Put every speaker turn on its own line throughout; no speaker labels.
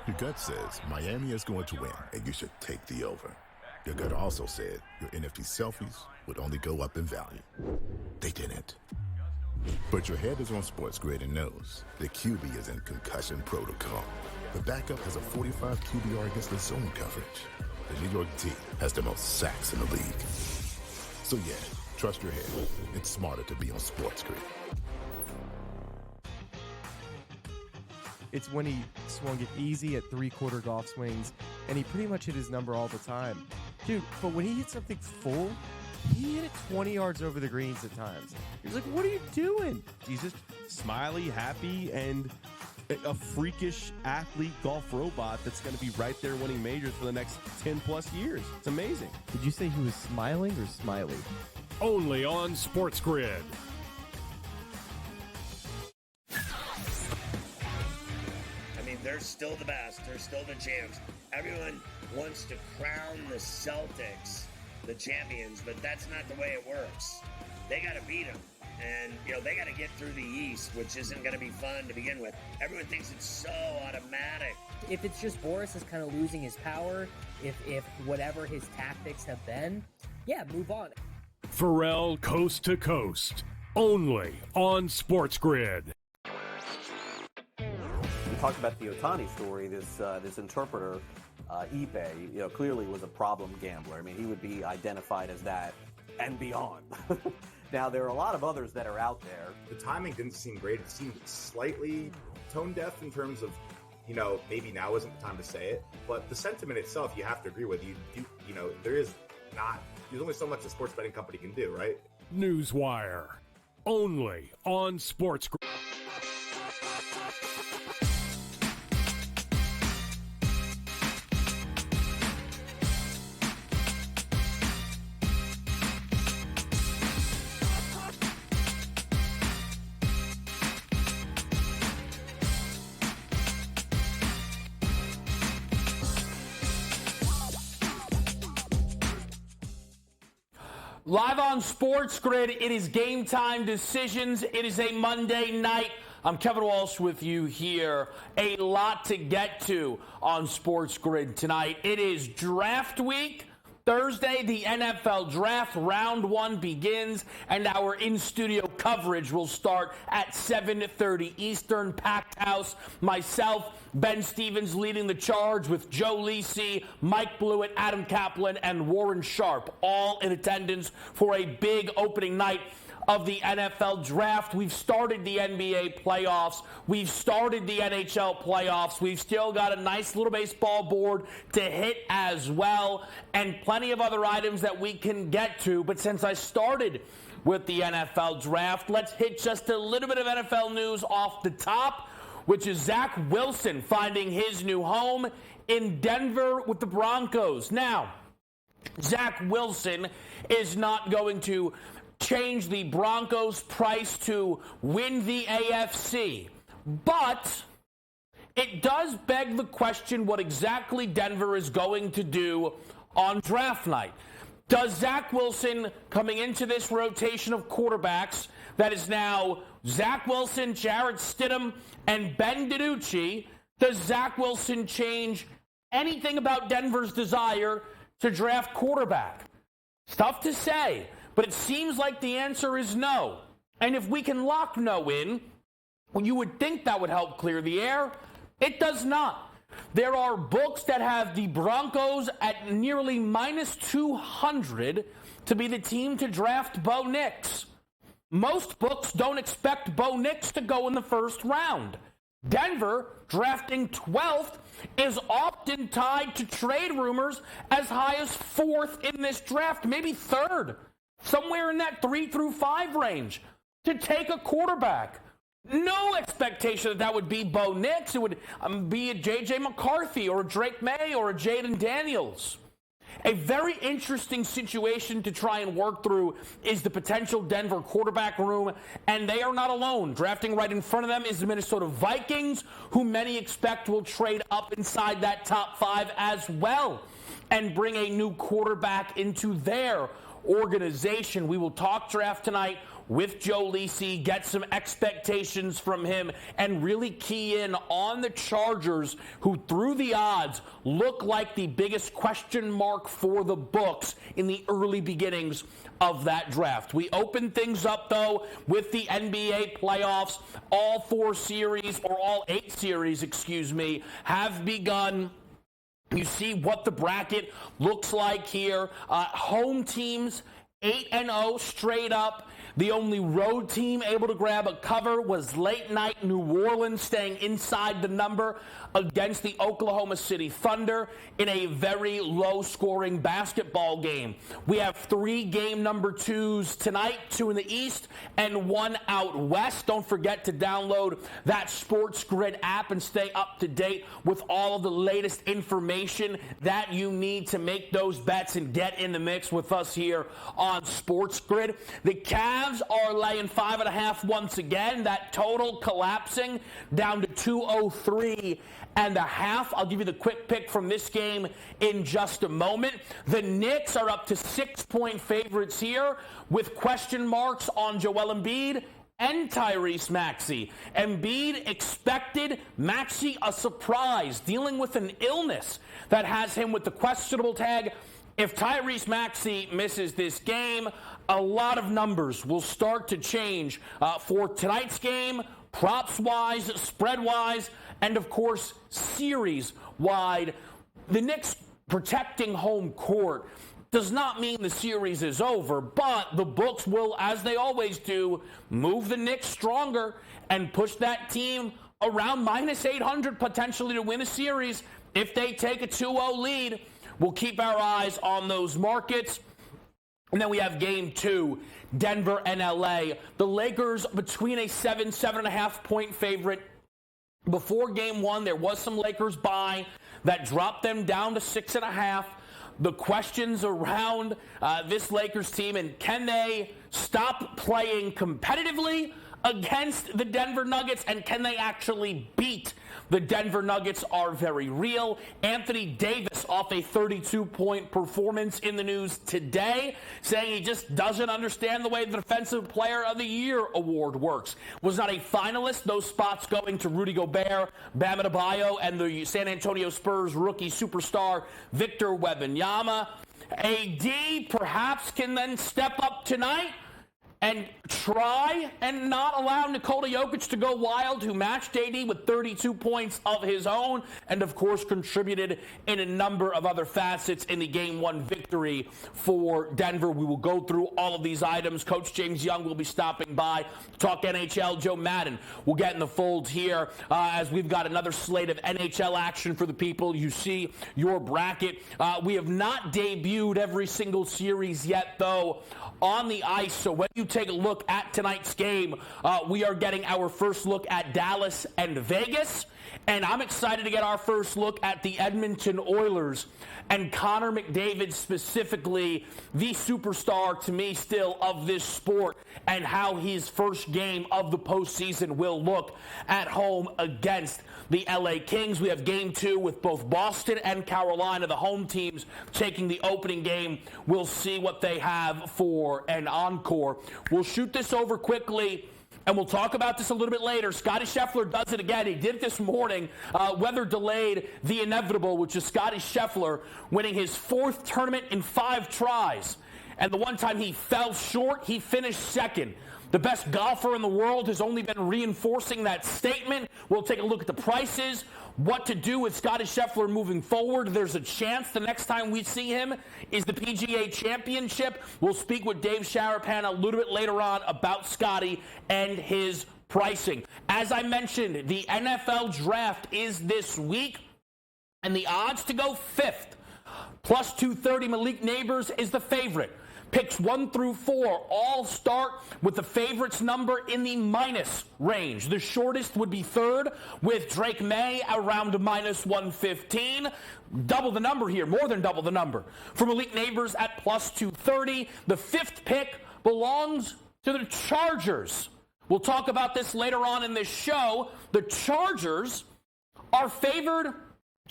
Your gut says Miami is going to win, and you should take the over. Your gut also said your NFT selfies would only go up in value. They didn't. But your head is on SportsGrid and knows the QB is in concussion protocol. The backup has a 45 QBR against the zone coverage. The New York D has the most sacks in the league. So yeah, trust your head. It's smarter to be on SportsGrid.
It's when he swung it easy at three-quarter golf swings, and he pretty much hit his number all the time. Dude, but when he hit something full, he hit it 20 yards over the greens at times. He was like, what are you doing?
He's just smiley, happy, and a freakish athlete golf robot that's going to be right there winning majors for the next 10-plus years. It's amazing.
Did you say he was smiling or smiley?
Only on SportsGrid.
They're still the best. They're still the champs. Everyone wants to crown the Celtics the champions, but that's not the way it works. They got to beat them. And, they got to get through the East, which isn't going to be fun to begin with. Everyone thinks it's so automatic.
If it's just Boris is kind of losing his power, if whatever his tactics have been, yeah, move on.
Pharrell Coast to Coast. Only on SportsGrid.
Talked about the Ohtani story. This interpreter, Ipe, clearly was a problem gambler. I mean, he would be identified as that and beyond. Now, there are a lot of others that are out there.
The timing didn't seem great. It seemed slightly tone deaf in terms of, maybe now isn't the time to say it. But the sentiment itself, you have to agree with. There's only so much a sports betting company can do, right?
Newswire. Only on SportsGrid.
Live on SportsGrid, it is Game Time Decisions. It is a Monday night. I'm Kevin Walsh with you here. A lot to get to on SportsGrid tonight. It is draft week. Thursday, the NFL Draft Round 1 begins, and our in-studio coverage will start at 7:30 Eastern. Packed house. Myself, Ben Stevens leading the charge with Joe Lisi, Mike Blewett, Adam Kaplan, and Warren Sharp, all in attendance for a big opening night of the NFL Draft. We've started the NBA playoffs. We've started the NHL playoffs. We've still got a nice little baseball board to hit as well, and plenty of other items that we can get to. But since I started with the NFL Draft, let's hit just a little bit of NFL news off the top, which is Zach Wilson finding his new home in Denver with the Broncos. Now, Zach Wilson is not going to change the Broncos' price to win the AFC. But it does beg the question what exactly Denver is going to do on draft night. Does Zach Wilson, coming into this rotation of quarterbacks that is now Zach Wilson, Jarrett Stidham, and Ben DiNucci, does Zach Wilson change anything about Denver's desire to draft quarterback? It's tough to say. But it seems like the answer is no. And if we can lock no in, well, you would think that would help clear the air. It does not. There are books that have the Broncos at nearly minus 200 to be the team to draft Bo Nix. Most books don't expect Bo Nix to go in the first round. Denver, drafting 12th, is often tied to trade rumors as high as 4th in this draft, maybe 3rd. Somewhere in that 3 through 5 range to take a quarterback. No expectation that would be Bo Nix. It would be a J.J. McCarthy or a Drake May or a Jaden Daniels. A very interesting situation to try and work through is the potential Denver quarterback room, and they are not alone. Drafting right in front of them is the Minnesota Vikings, who many expect will trade up inside that top 5 as well and bring a new quarterback into their organization. We will talk draft tonight with Joe Lisi, get some expectations from him, and really key in on the Chargers, who through the odds look like the biggest question mark for the books in the early beginnings of that draft. We open things up, though, with the NBA playoffs. All 4 series, or all 8 series, have begun. You see what the bracket looks like here. Home teams, 8-0 straight up. The only road team able to grab a cover was late night New Orleans, staying inside the number against the Oklahoma City Thunder in a very low-scoring basketball game. We have 3 game number 2s tonight, 2 in the East and 1 out West. Don't forget to download that SportsGrid app and stay up to date with all of the latest information that you need to make those bets and get in the mix with us here on SportsGrid. The Cavs are laying 5.5 once again. That total collapsing down to 203.5. I'll give you the quick pick from this game in just a moment. The Knicks are up to 6-point favorites here with question marks on Joel Embiid and Tyrese Maxey. Embiid expected, Maxey a surprise, dealing with an illness that has him with the questionable tag. If Tyrese Maxey misses this game, a lot of numbers will start to change for tonight's game, props-wise, spread-wise, and, of course, series-wide. The Knicks protecting home court does not mean the series is over, but the books will, as they always do, move the Knicks stronger and push that team around minus 800 potentially to win a series if they take a 2-0 lead. We'll keep our eyes on those markets. And then we have game 2, Denver and LA. The Lakers between a 7.5 point favorite. Before game 1, there was some Lakers buy that dropped them down to 6.5. The questions around this Lakers team, and can they stop playing competitively against the Denver Nuggets, and can they actually beat the Denver Nuggets, are very real. Anthony Davis off a 32-point performance in the news today, saying he just doesn't understand the way the Defensive Player of the Year award works. Was not a finalist. Those spots going to Rudy Gobert, Bam Adebayo, and the San Antonio Spurs rookie superstar Victor Wembanyama. AD perhaps can then step up tonight and try and not allow Nikola Jokic to go wild, who matched AD with 32 points of his own and, of course, contributed in a number of other facets in the Game 1 victory for Denver. We will go through all of these items. Coach James Young will be stopping by to talk NHL. Joe Madden will get in the fold here as we've got another slate of NHL action for the people. You see your bracket. We have not debuted every single series yet, though, on the ice. So when you take a look at tonight's game, we are getting our first look at Dallas and Vegas. And I'm excited to get our first look at the Edmonton Oilers and Connor McDavid, specifically the superstar to me still of this sport, and how his first game of the postseason will look at home against the LA Kings. We have game 2 with both Boston and Carolina, the home teams, taking the opening game. We'll see what they have for an encore. We'll shoot this over quickly, and we'll talk about this a little bit later. Scottie Scheffler does it again. He did it this morning. Weather delayed the inevitable, which is Scottie Scheffler winning his 4th tournament in 5 tries. And the one time he fell short, he finished second. The best golfer in the world has only been reinforcing that statement. We'll take a look at the prices, what to do with Scottie Scheffler moving forward. There's a chance the next time we see him is the PGA Championship. We'll speak with Dave Sharapan a little bit later on about Scottie and his pricing. As I mentioned, the NFL draft is this week, and the odds to go 5th, plus 230, Malik Neighbors is the favorite. Picks 1 through 4 all start with the favorites number in the minus range. The shortest would be 3rd, with Drake May around minus 115. Double the number here, more than double the number. For Malik Neighbors at plus 230. The 5th pick belongs to the Chargers. We'll talk about this later on in this show. The Chargers are favored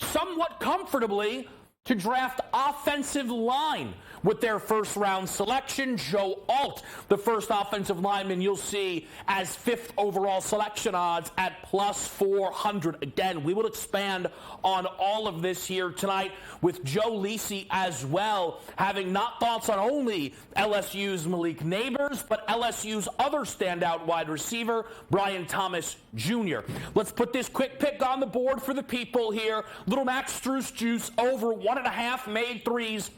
somewhat comfortably to draft offensive line with their first-round selection. Joe Alt, the first offensive lineman you'll see as 5th overall selection odds at plus 400. Again, we will expand on all of this here tonight with Joe Lisi as well, having not thoughts on only LSU's Malik Neighbors, but LSU's other standout wide receiver, Brian Thomas Jr. Let's put this quick pick on the board for the people here. Little Max Strus juice over 1.5 made threes.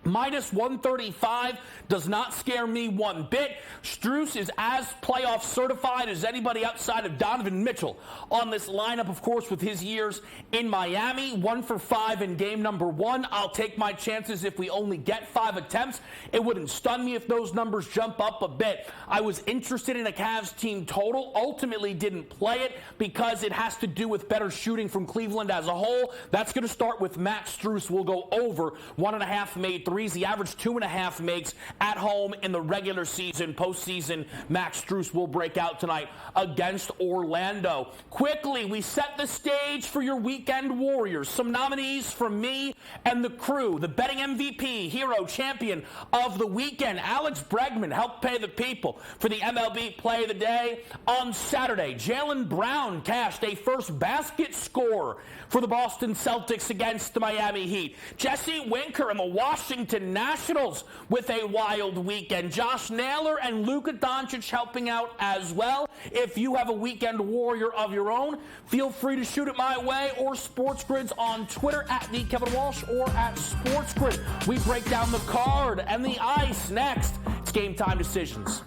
Minus 135 does not scare me one bit. Strus is as playoff certified as anybody outside of Donovan Mitchell on this lineup, of course, with his years in Miami. 1 for 5 in game number 1. I'll take my chances if we only get 5 attempts. It wouldn't stun me if those numbers jump up a bit. I was interested in a Cavs team total. Ultimately didn't play it because it has to do with better shooting from Cleveland as a whole. That's going to start with Max Strus. We'll go over 1.5 made threes. The average 2.5 makes at home in the regular season. Postseason, Max Strus will break out tonight against Orlando. Quickly, we set the stage for your weekend warriors. Some nominees from me and the crew. The betting MVP, hero, champion of the weekend, Alex Bregman, helped pay the people for the MLB Play of the Day on Saturday. Jaylen Brown cashed a first basket score for the Boston Celtics against the Miami Heat. Jesse Winker and the Washington Nationals with a wild weekend. Josh Naylor and Luka Doncic helping out as well. If you have a weekend warrior of your own, feel free to shoot it my way or SportsGrid's on Twitter at the Kevin Walsh or at SportsGrid. We break down the card and the ice next. It's Game Time Decisions.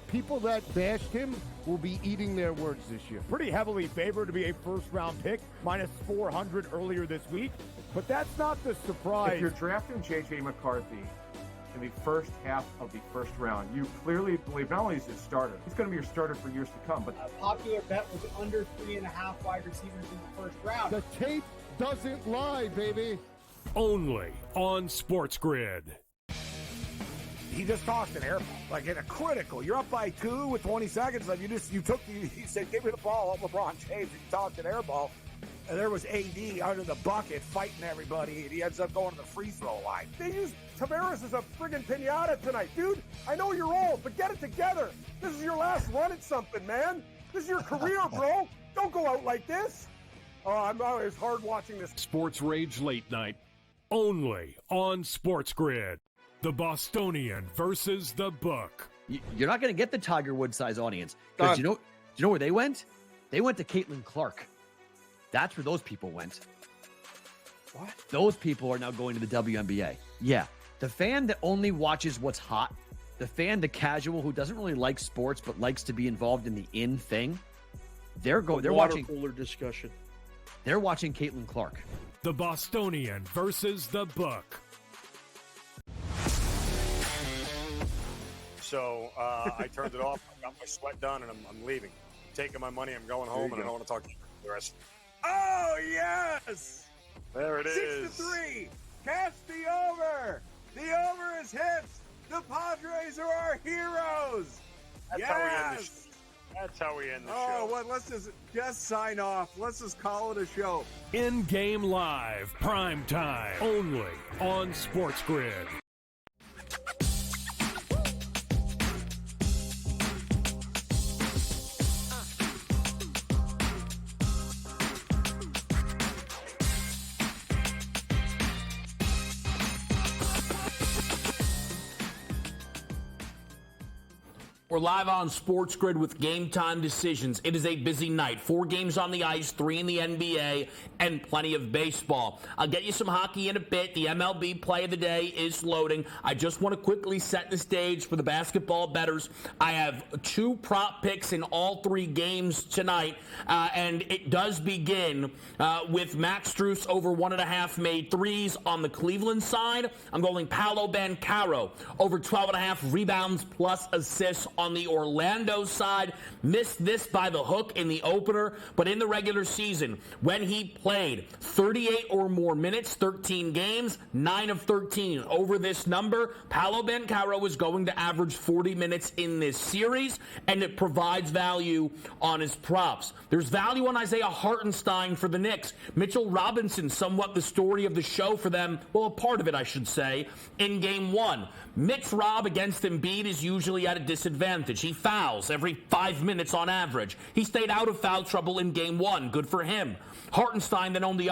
People that bashed him will be eating their words this year.
Pretty heavily favored to be a first-round pick, minus 400 earlier this week. But that's not the surprise.
If you're drafting J.J. McCarthy in the first half of the first round, you clearly believe not only is he a starter, he's going to be your starter for years to come. But
a popular bet was under 3.5 wide receivers in the first round.
The tape doesn't lie, baby.
Only on SportsGrid.
He just tossed an air ball, like in a critical. You're up by 2 with 20 seconds left. He said, give me the ball, LeBron James, and he tossed an air ball. And there was AD under the bucket fighting everybody, and he ends up going to the free throw line. They used Tavares as a friggin' pinata tonight. Dude, I know you're old, but get it together. This is your last run at something, man. This is your career, bro. Don't go out like this. Oh, it's hard watching this.
Sports Rage Late Night. Only on SportsGrid. The Bostonian versus the Book.
You're not going to get the Tiger Woods size audience. Because do you know where they went? They went to Caitlin Clark. That's where those people went.
What?
Those people are now going to the WNBA. Yeah. The fan that only watches what's hot, the fan, the casual who doesn't really like sports but likes to be involved in the in thing, they're watching
cooler discussion.
They're watching Caitlin Clark.
The Bostonian versus the Book.
So I turned it off. I got my sweat done, and I'm leaving. Taking my money. I'm going home, and I don't want to talk to you for the rest.
Oh, yes!
There it is.
6-3. Cast the over. The over is hit. The Padres are our heroes.
That's how we end the show. That's how we end the show.
Oh, well, let's just sign off. Let's just call it a show.
In-game live, prime time, only on SportsGrid.
We're live on SportsGrid with Game Time Decisions. It is a busy night. 4 games on the ice, 3 in the NBA, and plenty of baseball. I'll get you some hockey in a bit. The MLB Play of the Day is loading. I just want to quickly set the stage for the basketball bettors. I have 2 prop picks in all 3 games tonight, and it does begin with Max Strus over 1.5 made threes on the Cleveland side. I'm going Paolo Banchero over 12.5 rebounds plus assists on the Orlando side. Missed this by the hook in the opener, but in the regular season, when he played 38 or more minutes, 13 games, 9 of 13 over this number, Paolo Banchero is going to average 40 minutes in this series, and it provides value on his props. There's value on Isaiah Hartenstein for the Knicks. Mitchell Robinson, somewhat the story of the show for them, well, a part of it, I should say, in Game 1. Mitch Rob against Embiid is usually at a disadvantage. He fouls every 5 minutes on average. He stayed out of foul trouble in Game 1. Good for him. Hartenstein then only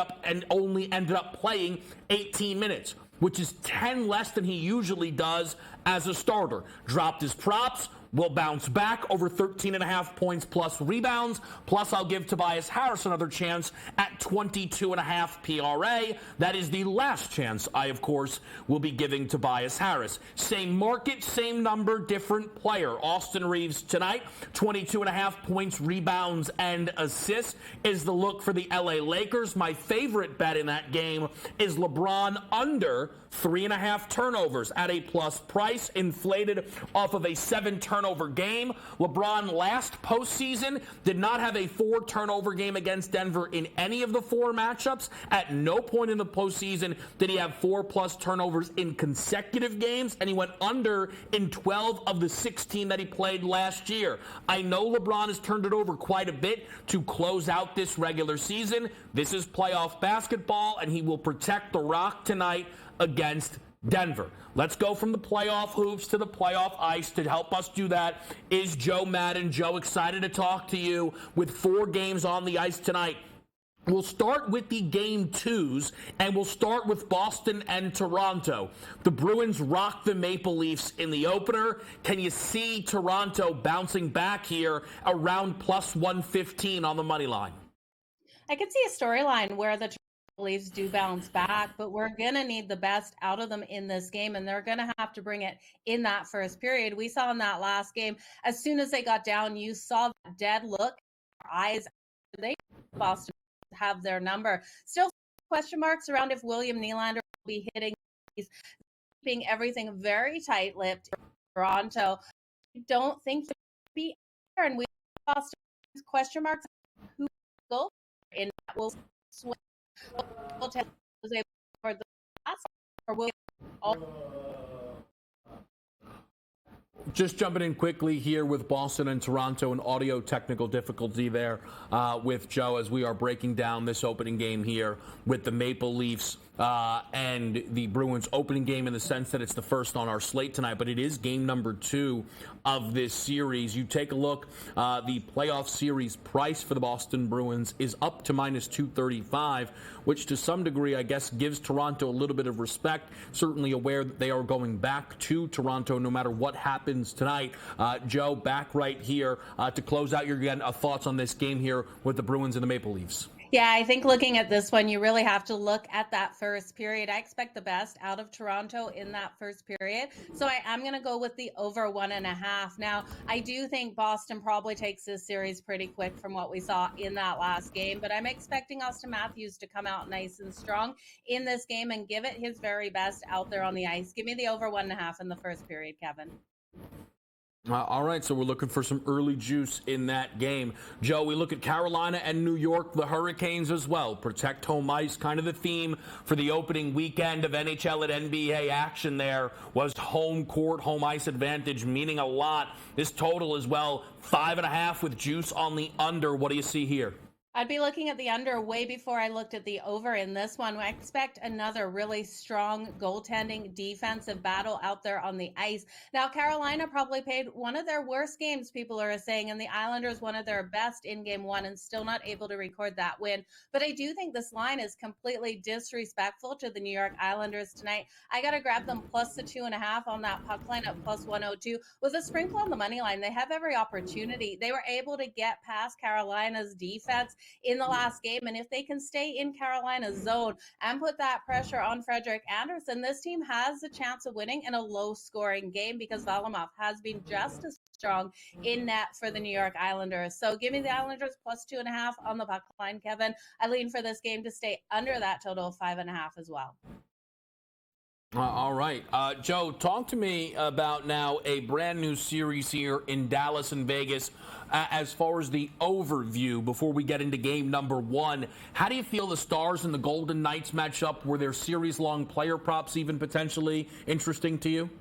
ended up playing 18 minutes, which is 10 less than he usually does as a starter. Dropped his props. Will bounce back over 13.5 points plus rebounds. Plus, I'll give Tobias Harris another chance at 22.5 PRA. That is the last chance I, of course, will be giving Tobias Harris. Same market, same number, different player. Austin Reeves tonight, 22.5 points, rebounds, and assists is the look for the LA Lakers. My favorite bet in that game is LeBron under 3.5 turnovers at a plus price, inflated off of a 7-turnover game. LeBron last postseason did not have a 4-turnover game against Denver in any of the 4 matchups. At no point in the postseason did he have 4+ turnovers in consecutive games, and he went under in 12 of the 16 that he played last year. I know LeBron has turned it over quite a bit to close out this regular season. This is playoff basketball, and he will protect the rock tonight against Denver. Let's go from the playoff hoops to the playoff ice. To help us do that is Joe Madden. Joe, excited to talk to you with 4 games on the ice tonight. We'll start with the Game 2s, and we'll start with Boston and Toronto. The Bruins rocked the Maple Leafs in the opener. Can you see Toronto bouncing back here around plus 115 on the money line?
I could see a storyline where the Leafs do bounce back, but we're going to need the best out of them in this game, and they're going to have to bring it in that first period. We saw in that last game, as soon as they got down, you saw that dead look, eyes, they Boston have their number. Still question marks around if William Nylander will be hitting. He's keeping everything very tight-lipped in Toronto. I don't think he'll be there, and we Boston question marks who will in that will swing.
Just jumping in quickly here with Boston and Toronto, an audio technical difficulty there with Joe as we are breaking down this opening game here with the Maple Leafs and the Bruins opening game, in the sense that it's the first on our slate tonight, but it is game number 2 of this series. You take a look, the playoff series price for the Boston Bruins is up to minus 235, which to some degree, I guess, gives Toronto a little bit of respect, certainly aware that they are going back to Toronto no matter what happens tonight. Joe, back right here to close out your thoughts on this game here with the Bruins and the Maple Leafs.
Yeah, I think looking at this one, you really have to look at that first period. I expect the best out of Toronto in that first period. So I am going to go with the over 1.5. Now, I do think Boston probably takes this series pretty quick from what we saw in that last game, but I'm expecting Austin Matthews to come out nice and strong in this game and give it his very best out there on the ice. Give me the over 1.5 in the first period, Kevin.
All right, so we're looking for some early juice in that game. Joe, we look at Carolina and New York, the Hurricanes as well. Protect home ice, kind of the theme for the opening weekend of NHL and NBA action there was home court, home ice advantage, meaning a lot. This total as well, 5.5 with juice on the under. What do you see here?
I'd be looking at the under way before I looked at the over in this one. I expect another really strong goaltending defensive battle out there on the ice. Now, Carolina probably played one of their worst games, people are saying, and the Islanders one of their best in game 1 and still not able to record that win. But I do think this line is completely disrespectful to the New York Islanders tonight. I got to grab them plus the 2.5 on that puck line at plus 102. With a sprinkle on the money line, they have every opportunity. They were able to get past Carolina's defense in the last game, and if they can stay in Carolina's zone and put that pressure on Frederik Andersen, this team has a chance of winning in a low-scoring game because Varlamov has been just as strong in net for the New York Islanders. So give me the Islanders plus 2.5 on the puck line, Kevin. I lean for this game to stay under that total of 5.5 as well.
All right. Joe, talk to me about now a brand new series here in Dallas and Vegas. As far as the overview, before we get into game number one, how do you feel the Stars and the Golden Knights match up? Were there series-long player props even potentially interesting to you?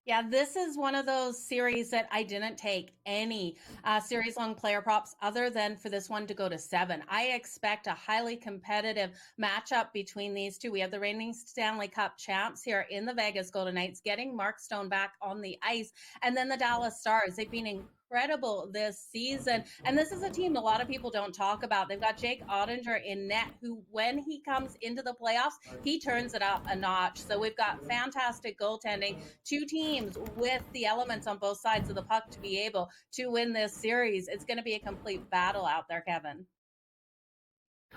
Yeah, this is one of those series that I didn't take any series long player props other than for this one to go to 7. I expect a highly competitive matchup between these two. We have the reigning Stanley Cup champs here in the Vegas Golden Knights getting Mark Stone back on the ice, and then the Dallas Stars. They've been incredible this season. And this is a team a lot of people don't talk about. They've got Jake Ottinger in net, who, when he comes into the playoffs, he turns it up a notch. So we've got fantastic goaltending. Two teams with the elements on both sides of the puck to be able to win this series. It's going to be a complete battle out there, Kevin.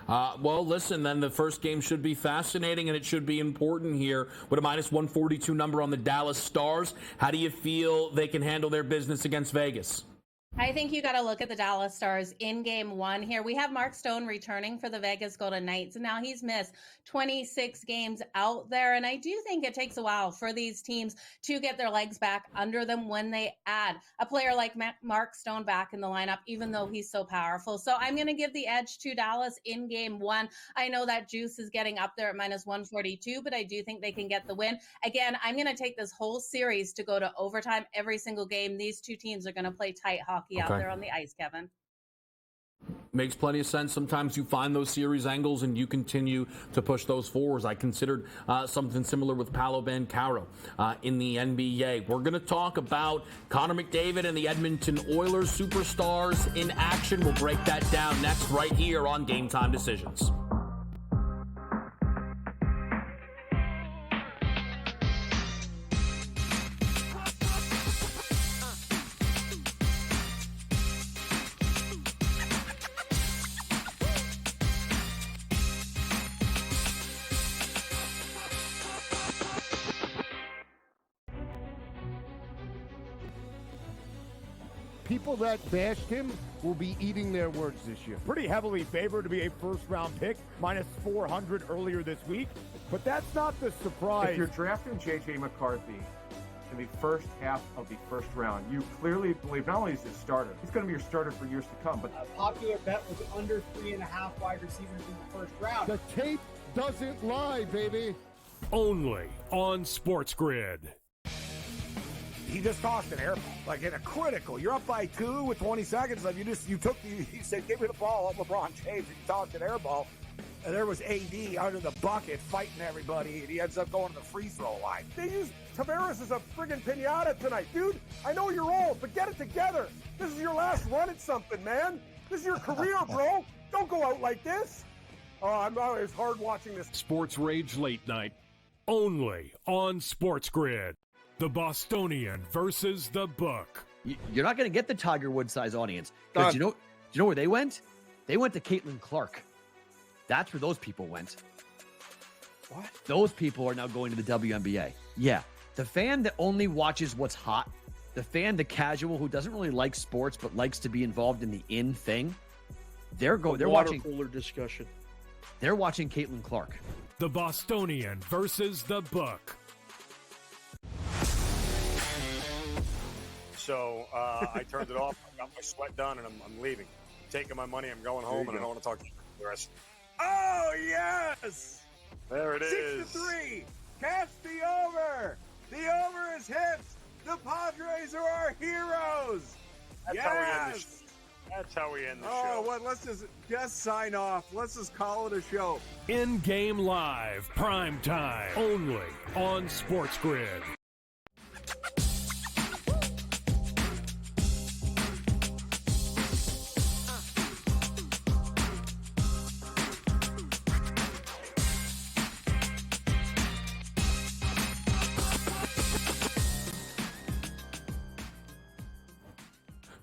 Well, listen, then the first game should be fascinating and it should be important here with a minus 142 number on the Dallas Stars. How do you feel they can handle their business against Vegas?
I think you got to look at the Dallas Stars in game one here. We have Mark Stone returning for the Vegas Golden Knights. And now he's missed 26 games out there. And I do think it takes a while for these teams to get their legs back under them when they add a player like Mark Stone back in the lineup, even though he's so powerful. So I'm going to give the edge to Dallas in game one. I know that juice is getting up there at minus 142, but I do think they can get the win. Again, I'm going to take this whole series to go to overtime every single game. These two teams are going to play tight hockey out there on the ice, Kevin.
Makes plenty of sense. Sometimes you find those series angles and you continue to push those forwards. I considered something similar with Paolo Banchero in the NBA. We're going to talk about Connor McDavid and the Edmonton Oilers superstars in action. We'll break that down next right here on Game Time Decisions.
People that bashed him will be eating their words this year.
Pretty heavily favored to be a first-round pick, minus 400 earlier this week. But that's not the surprise.
If you're drafting J.J. McCarthy in the first half of the first round, you clearly believe not only is he a starter, he's going to be your starter for years to come. But
a popular bet was under 3.5 wide receivers in the first round.
The tape doesn't lie, baby.
Only on SportsGrid.
He just tossed an air ball, like in a critical. You're up by 2 with 20 seconds left. He said, give me the ball, LeBron James, and he tossed an air ball. And there was AD under the bucket fighting everybody, and he ends up going to the free throw line. They use Tavares as a friggin' pinata tonight. Dude, I know you're old, but get it together. This is your last run at something, man. This is your career, bro. Don't go out like this. Oh, it's hard watching this.
Sports Rage Late Night, only on SportsGrid. The Bostonian versus the Book.
You're not going to get the Tiger Woods size audience. Because do you know where they went? They went to Caitlin Clark. That's where those people went.
What?
Those people are now going to the WNBA. Yeah. The fan that only watches what's hot, the fan, the casual who doesn't really like sports but likes to be involved in the in thing, they're watching
cooler discussion.
They're watching Caitlin Clark.
The Bostonian versus the Book.
So I turned it off. I got my sweat done, and I'm leaving. I'm taking my money. I'm going home, and I don't want to talk to you for the rest.
Oh, yes!
There it is.
6-3. Catch the over. The over is hit. The Padres are our heroes.
That's how we end the show. That's how we end the show.
Oh, what? Let's just sign off. Let's just call it a show.
In-game live, prime time, only on SportsGrid.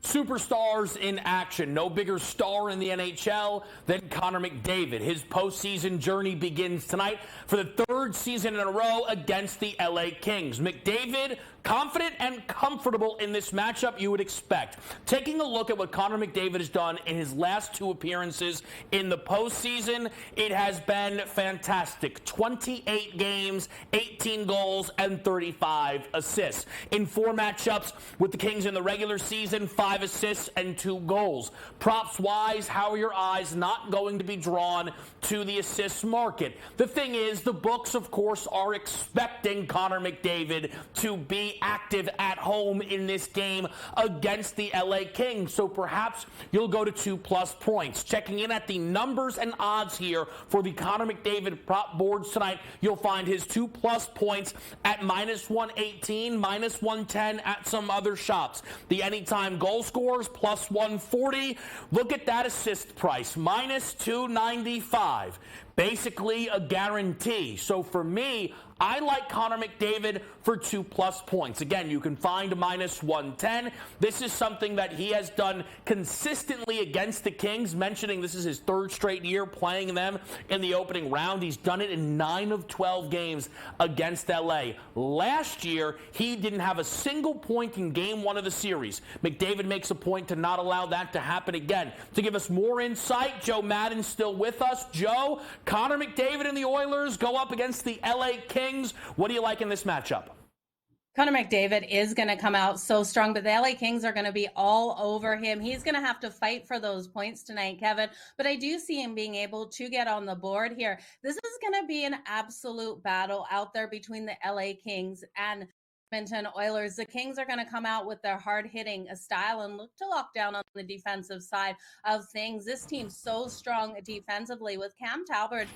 Superstars in action. No bigger star in the NHL than Connor McDavid. His postseason journey begins tonight for the third season in a row against the LA Kings. McDavid Confident and comfortable in this matchup, you would expect. Taking a look at what Connor McDavid has done in his last 2 appearances in the postseason, it has been fantastic. 28 games, 18 goals, and 35 assists. In 4 matchups with the Kings in the regular season, 5 assists and 2 goals. Props-wise, how are your eyes not going to be drawn to the assist market? The thing is, the books, of course, are expecting Connor McDavid to be active at home in this game against the LA Kings. So perhaps you'll go to 2+ points. Checking in at the numbers and odds here for the Connor McDavid prop boards tonight, you'll find his 2+ points at -118, -110 at some other shops. The anytime goal scorers +140. Look at that assist price, -295. Basically a guarantee. So for me, I like Connor McDavid for 2+ points. Again, you can find -110. This is something that he has done consistently against the Kings, mentioning this is his 3rd straight year playing them in the opening round. He's done it in 9 of 12 games against LA. Last year, he didn't have a single point in game 1 of the series. McDavid makes a point to not allow that to happen again. To give us more insight, Joe Madden's still with us. Joe, Connor McDavid and the Oilers go up against the LA Kings. What do you like in this matchup?
Connor McDavid is going to come out so strong, but the LA Kings are going to be all over him. He's going to have to fight for those points tonight, Kevin, but I do see him being able to get on the board here. This is going to be an absolute battle out there between the LA Kings and Edmonton Oilers. The Kings are going to come out with their hard-hitting style and look to lock down on the defensive side of things. This team's so strong defensively with Cam Talbot.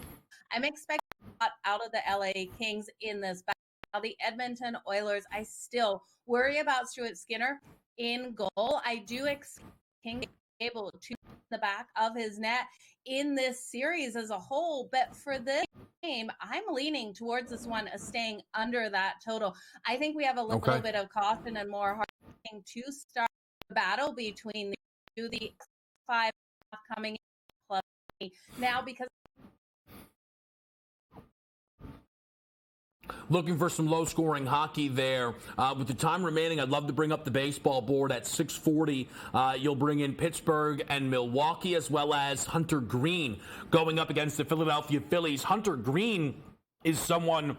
I'm expecting a lot out of the LA Kings in this battle. Now, the Edmonton Oilers, I still worry about Stuart Skinner in goal. I do expect King to be able to the back of his net in this series as a whole, but for this game, I'm leaning towards this one as staying under that total. I think we have a little bit of caution and more hard to start the battle between the 5 coming in plus now because
Looking for some low-scoring hockey there. With the time remaining, I'd love to bring up the baseball board at 6:40. You'll bring in Pittsburgh and Milwaukee, as well as Hunter Green going up against the Philadelphia Phillies. Hunter Green is someone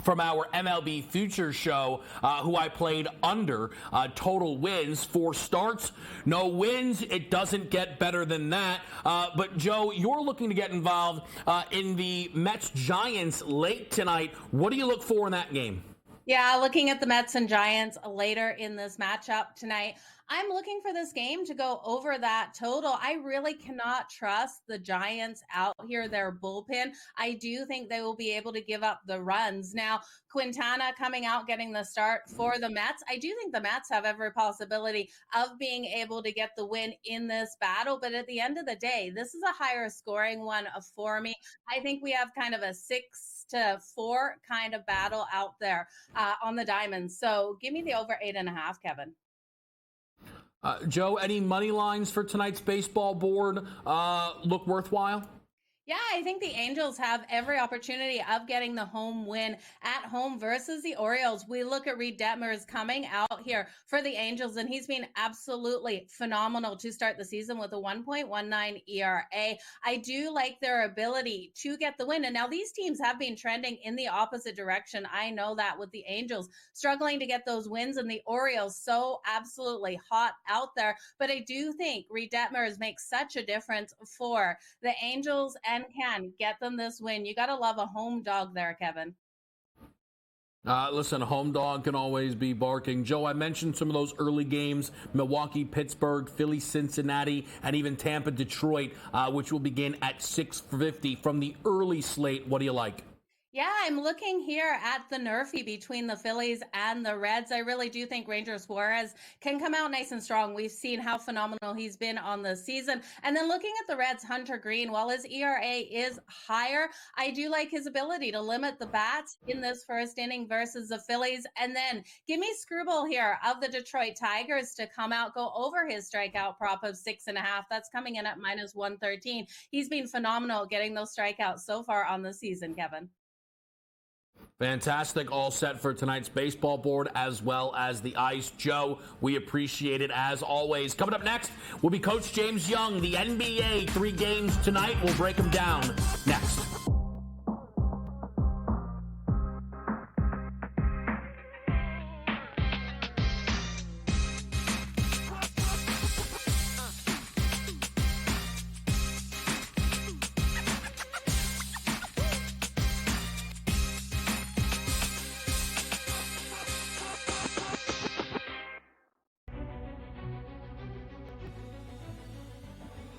from our MLB Futures show, who I played under total wins. 4 starts, no wins. It doesn't get better than that. But, Joe, you're looking to get involved in the Mets-Giants late tonight. What do you look for in that game?
Yeah, looking at the Mets and Giants later in this matchup tonight, I'm looking for this game to go over that total. I really cannot trust the Giants out here, their bullpen. I do think they will be able to give up the runs. Now, Quintana coming out, getting the start for the Mets. I do think the Mets have every possibility of being able to get the win in this battle. But at the end of the day, this is a higher scoring one for me. I think we have kind of a 6-4 kind of battle out there on the diamonds. So give me the over 8.5, Kevin.
Joe, any money lines for tonight's baseball board look worthwhile?
Yeah, I think the Angels have every opportunity of getting the home win at home versus the Orioles. We look at Reed Detmers coming out here for the Angels, and he's been absolutely phenomenal to start the season with a 1.19 ERA. I do like their ability to get the win. And now these teams have been trending in the opposite direction. I know that with the Angels struggling to get those wins and the Orioles so absolutely hot out there. But I do think Reed Detmers makes such a difference for the Angels and can get them this win. You got to love a home dog there, Kevin.
Listen, a home dog can always be barking. Joe, I mentioned some of those early games, Milwaukee, Pittsburgh, Philly, Cincinnati, and even Tampa, Detroit, which will begin at 6:50 from the early slate. What do you like?
Yeah, I'm looking here at the Nerfy between the Phillies and the Reds. I really do think Ranger Suarez can come out nice and strong. We've seen how phenomenal he's been on the season. And then looking at the Reds, Hunter Green, while his ERA is higher, I do like his ability to limit the bats in this first inning versus the Phillies. And then give me Screwball here of the Detroit Tigers to come out, go over his strikeout prop of 6.5. That's coming in at -113. He's been phenomenal getting those strikeouts so far on the season, Kevin.
Fantastic. All set for tonight's baseball board as well as the ice. Joe, we appreciate it as always. Coming up next will be Coach James Young, the NBA. 3 games tonight. We'll break them down next.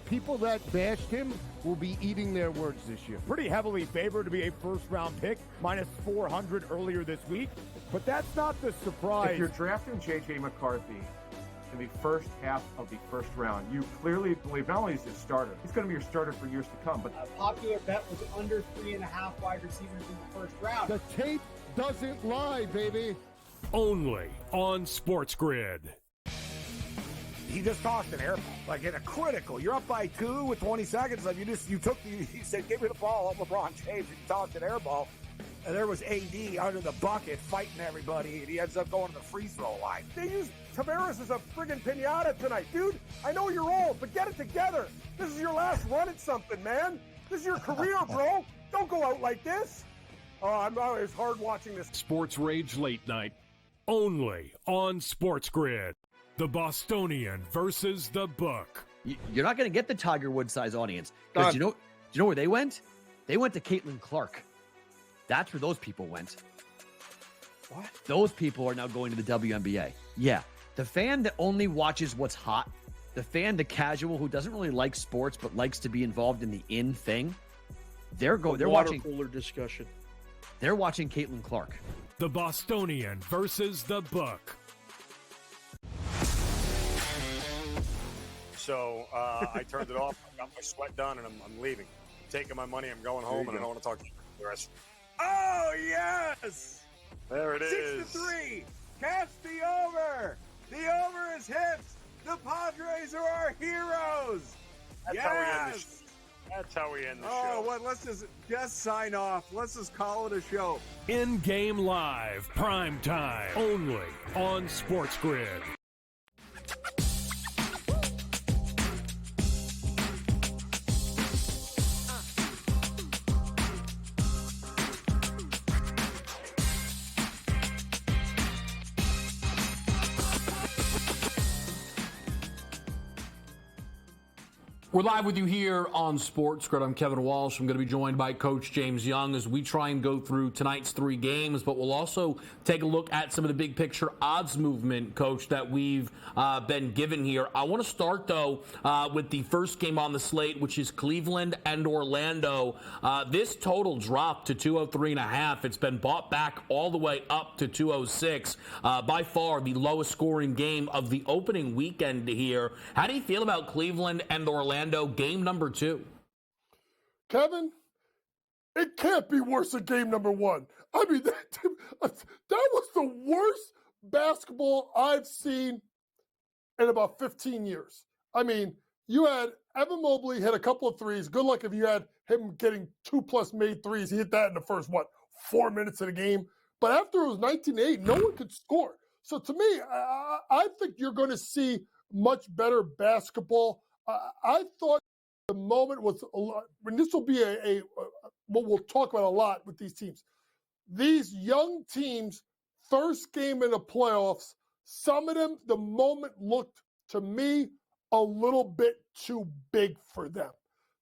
People that bashed him will be eating their words this year.
Pretty heavily favored to be a first-round pick, minus 400 earlier this week. But that's not the surprise.
If you're drafting J.J. McCarthy in the first half of the first round, you clearly believe not only is he a starter, he's going to be your starter for years to come. But
A popular bet was under 3.5 wide receivers in the first round.
The tape doesn't lie, baby.
Only on SportsGrid.
he just tossed an air ball, like in a critical. You're up by 2 with 20 seconds left. He said, give me the ball, up LeBron James. He tossed an air ball. And there was AD under the bucket fighting everybody, and he ends up going to the free throw line. They used Tavares as a friggin' pinata tonight. Dude, I know you're old, but get it together. This is your last run at something, man. This is your career, bro. Don't go out like this. Oh, it's hard watching this.
Sports Rage Late Night, only on SportsGrid. The Bostonian versus the Book.
You're not going to get the Tiger Woods size audience. Because do you know where they went? They went to Caitlin Clark. That's where those people went.
What?
Those people are now going to the WNBA. Yeah. The fan that only watches what's hot, the fan, the casual who doesn't really like sports but likes to be involved in the in thing, they're watching
cooler discussion.
They're watching Caitlin Clark.
The Bostonian versus the Book.
So I turned it off. I got my sweat done, and I'm leaving. I'm taking my money. I'm going home, and I don't want to talk to you the rest.
Oh, yes!
There it is.
6-3. Cast the over. The over is hit. The Padres are our heroes.
That's how we end the show. That's how we end the show.
Oh, what? Let's just sign off. Let's just call it a show.
In-game live, prime time, only on SportsGrid.
We're live with you here on SportsGrid. I'm Kevin Walsh. I'm going to be joined by Coach James Young as we try and go through tonight's 3 games, but we'll also take a look at some of the big picture odds movement, Coach, that we've been given here. I want to start, though, with the first game on the slate, which is Cleveland and Orlando. This total dropped to 203.5. It's been bought back all the way up to 206. By far the lowest scoring game of the opening weekend here. How do you feel about Cleveland and Orlando? Game number 2.
Kevin, it can't be worse than game number 1. I mean, that was the worst basketball I've seen in about 15 years. I mean, you had Evan Mobley hit a couple of threes. Good luck if you had him getting 2+ made threes. He hit that in the first, 4 minutes of the game. But after it was 19-8, no one could score. So to me, I think you're going to see much better basketball. I thought the moment was a lot, and this will be what we'll talk about a lot with these teams. These young teams, first game in the playoffs, some of them, the moment looked to me a little bit too big for them.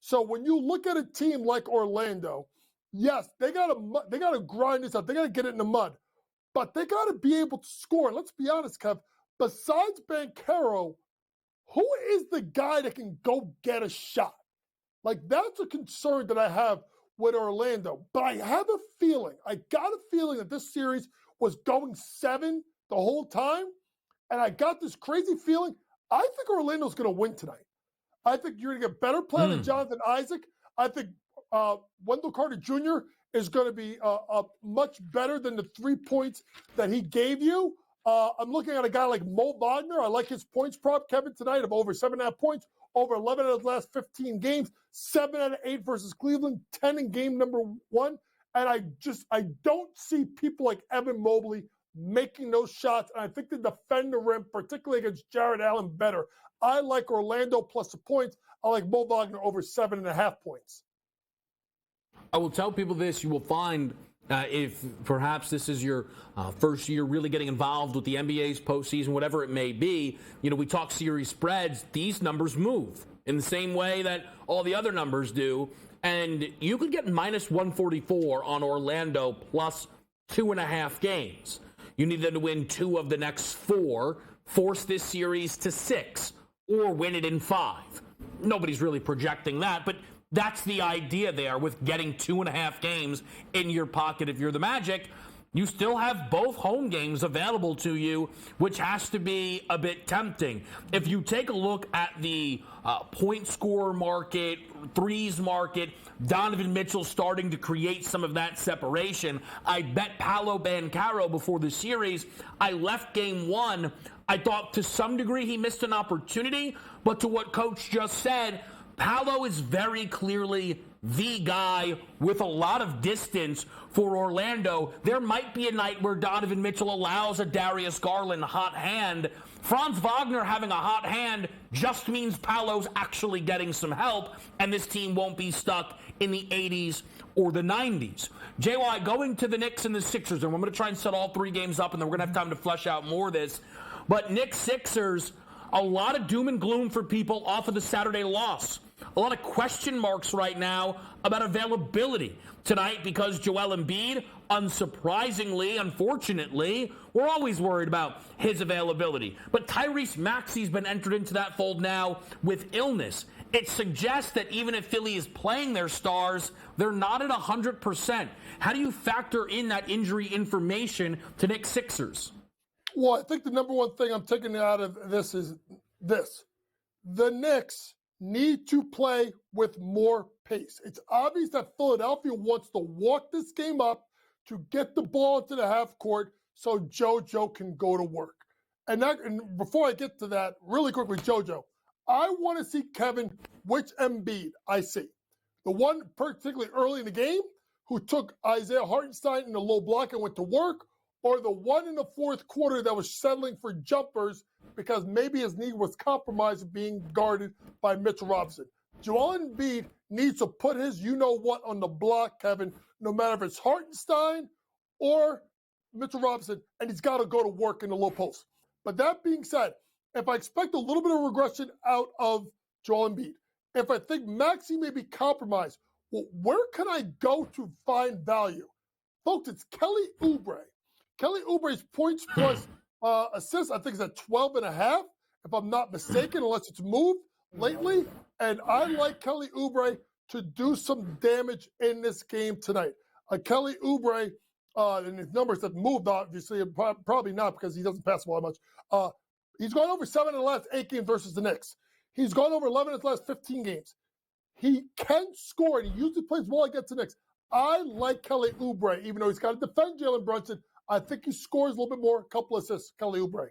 So when you look at a team like Orlando, yes, they got to grind this out. They got to get it in the mud, but they got to be able to score. Let's be honest, Kev. Besides Banchero, who is the guy that can go get a shot? Like, that's a concern that I have with Orlando. But I got a feeling that this series was going 7 the whole time. And I got this crazy feeling. I think Orlando's going to win tonight. I think you're going to get better play than Jonathan Isaac. I think Wendell Carter Jr. is going to be much better than the 3 points that he gave you. I'm looking at a guy like Mo Wagner. I like his points prop, Kevin, tonight of over 7.5 points, over 11 out of the last 15 games, 7 out of 8 versus Cleveland, 10 in game number 1. And I don't see people like Evan Mobley making those shots. And I think they defend the rim, particularly against Jared Allen, better. I like Orlando plus the points. I like Mo Wagner over 7.5 points.
I will tell people this. You will find if perhaps this is your first year really getting involved with the NBA's postseason, whatever it may be, we talk series spreads. These numbers move in the same way that all the other numbers do. And you could get minus 144 on Orlando plus 2.5 games. You need them to win 2 of the next 4, force this series to 6, or win it in 5. Nobody's really projecting that, but that's the idea there with getting 2.5 games in your pocket. If you're the Magic, you still have both home games available to you, which has to be a bit tempting. If you take a look at the point scorer market, threes market, Donovan Mitchell starting to create some of that separation. I bet Paolo Banchero before the series. I left game 1. I thought to some degree he missed an opportunity, but to what Coach just said, Paolo is very clearly the guy with a lot of distance for Orlando. There might be a night where Donovan Mitchell allows a Darius Garland hot hand. Franz Wagner having a hot hand just means Paolo's actually getting some help, and this team won't be stuck in the 80s or the 90s. JY, going to the Knicks and the Sixers, and I'm going to try and set all 3 games up, and then we're going to have time to flesh out more of this. But Knicks Sixers, a lot of doom and gloom for people off of the Saturday loss. A lot of question marks right now about availability tonight because Joel Embiid, unsurprisingly, unfortunately, we're always worried about his availability. But Tyrese Maxey's been entered into that fold now with illness. It suggests that even if Philly is playing their stars, they're not at 100%. How do you factor in that injury information to Knicks Sixers?
Well, I think the number one thing I'm taking out of this is this. The Knicks need to play with more pace. It's obvious that Philadelphia wants to walk this game up to get the ball into the half court so JoJo can go to work. And before I get to that, really quick with JoJo, I want to see, Kevin, which Embiid I see. The one particularly early in the game who took Isaiah Hartenstein in the low block and went to work, or the one in the fourth quarter that was settling for jumpers because maybe his knee was compromised being guarded by Mitchell Robinson. Joel Embiid needs to put his you-know-what on the block, Kevin, no matter if it's Hartenstein or Mitchell Robinson, and he's got to go to work in the low post. But that being said, if I expect a little bit of regression out of Joel Embiid, if I think Maxey may be compromised, well, where can I go to find value? Folks, it's Kelly Oubre. Kelly Oubre's points plus assists, I think, is at 12.5, if I'm not mistaken, unless it's moved lately. And I like Kelly Oubre to do some damage in this game tonight. Kelly Oubre, and his numbers have moved, obviously, probably not because he doesn't pass the ball much. He's gone over 7 in the last 8 games versus the Knicks. He's gone over 11 in the last 15 games. He can score, and he usually plays well against the Knicks. I like Kelly Oubre, even though he's got to defend Jalen Brunson. I think he scores a little bit more, a couple assists, Kelly Oubre.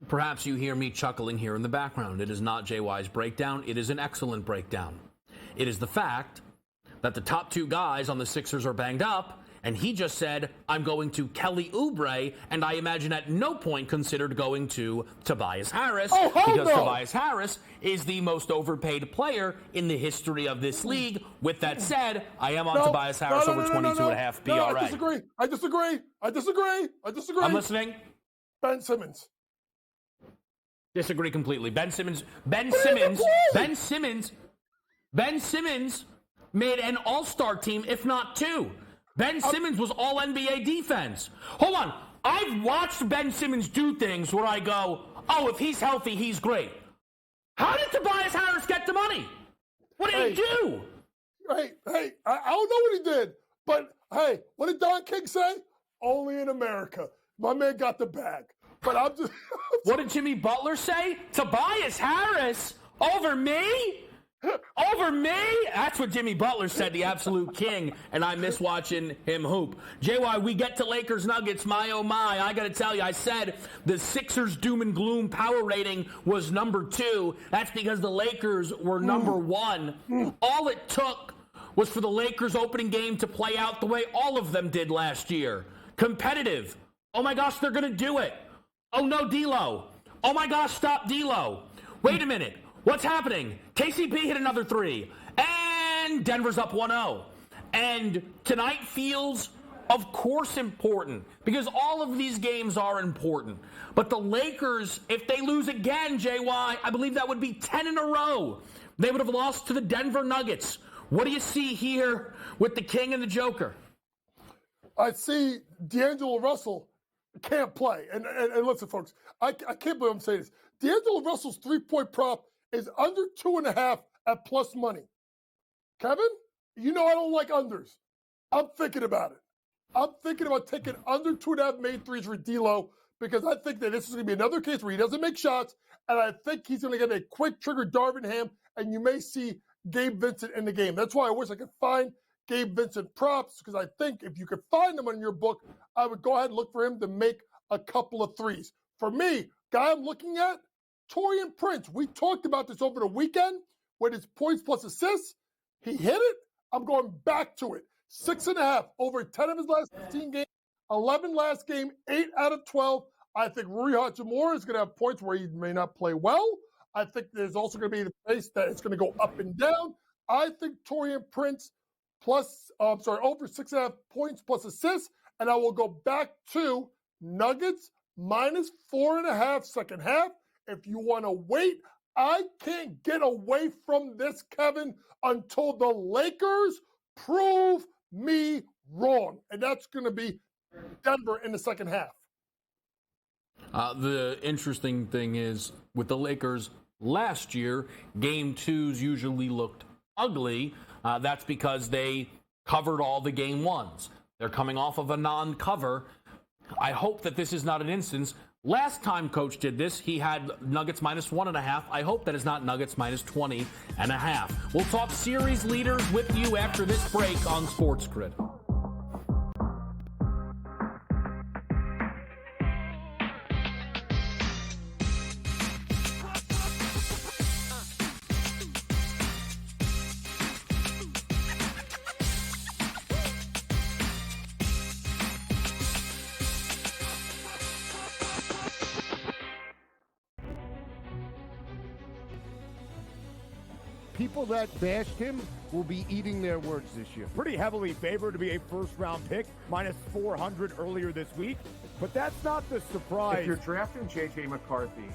Perhaps you hear me chuckling here in the background. It is not JY's breakdown. It is an excellent breakdown. It is the fact that the top 2 guys on the Sixers are banged up, and he just said, I'm going to Kelly Oubre, and I imagine at no point considered going to Tobias Harris, because Tobias Harris is the most overpaid player in the history of this league. With that said, I am on Tobias Harris over 22.5 BRA.
I disagree.
I'm listening.
Ben Simmons.
Disagree completely. Ben Simmons made an all-star team, if not 2. Ben Simmons was all NBA defense. Hold on. I've watched Ben Simmons do things where I go, oh, if he's healthy, he's great. How did Tobias Harris get the money? What did he do?
Hey, I don't know what he did. But, hey, what did Don King say? Only in America. My man got the bag. But I'm just...
What did Jimmy Butler say? Tobias Harris over me? Over me? That's what Jimmy Butler said, the absolute king, and I miss watching him hoop. JY, we get to Lakers Nuggets, my oh my. I got to tell you, I said the Sixers doom and gloom power rating was number 2. That's because the Lakers were number 1. All it took was for the Lakers opening game to play out the way all of them did last year. Competitive. Oh my gosh, they're going to do it. Oh no, D'Lo. Oh my gosh, stop D'Lo. Wait a minute. What's happening? KCP hit another three. And Denver's up 1-0. And tonight feels, of course, important because all of these games are important. But the Lakers, if they lose again, JY, I believe that would be 10 in a row. They would have lost to the Denver Nuggets. What do you see here with the King and the Joker?
I see D'Angelo Russell can't play. And listen, folks, I can't believe I'm saying this. D'Angelo Russell's three-point prop is under 2.5 at plus money. Kevin, you know I don't like unders. I'm thinking about it. I'm thinking about taking under 2.5 made threes for D'Lo because I think that this is going to be another case where he doesn't make shots, and I think he's going to get a quick trigger Darvin Ham, and you may see Gabe Vincent in the game. That's why I wish I could find Gabe Vincent props because I think if you could find them on your book, I would go ahead and look for him to make a couple of threes. For me, guy I'm looking at, Taurean Prince. We talked about this over the weekend with his points plus assists. He hit it. I'm going back to it. 6.5 over 10 of his last 15 games, 11 last game, 8 out of 12. I think Rui Hachimura is going to have points where he may not play well. I think there's also going to be the pace that it's going to go up and down. I think Taurean Prince over 6.5 points plus assists, and I will go back to Nuggets minus 4.5 second half. If you want to wait, I can't get away from this, Kevin, until the Lakers prove me wrong. And that's going to be Denver in the second half.
The interesting thing is, with the Lakers last year, game twos usually looked ugly. That's because they covered all the game ones. They're coming off of a non-cover. I hope that this is not an instance. Last time Coach did this, he had Nuggets minus 1.5. I hope that is not Nuggets minus 20.5. We'll talk series leaders with you after this break on SportsGrid.
People that bashed him will be eating their words this year.
Pretty heavily favored to be a first-round pick, minus 400 earlier this week. But that's not the surprise.
If you're drafting J.J. McCarthy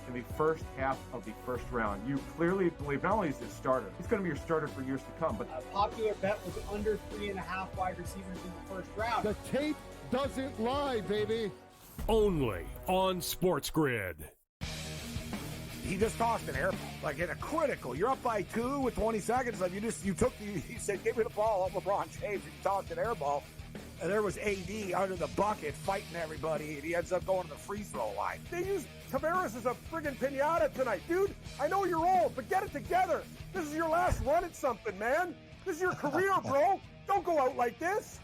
in the first half of the first round, you clearly believe not only is he a starter, he's going to be your starter for years to come. But
a popular bet was under 3.5 wide receivers in the first round.
The tape doesn't lie, baby.
Only on SportsGrid.
he just tossed an air ball, like in a critical. You're up by 2 with 20 seconds left. He said, give me the ball, LeBron James, and you tossed an air ball. And there was AD under the bucket fighting everybody, and he ends up going to the free throw line. They used Tavares as a friggin' pinata tonight. Dude, I know you're old, but get it together. This is your last run at something, man. This is your career, bro. Don't go out like this.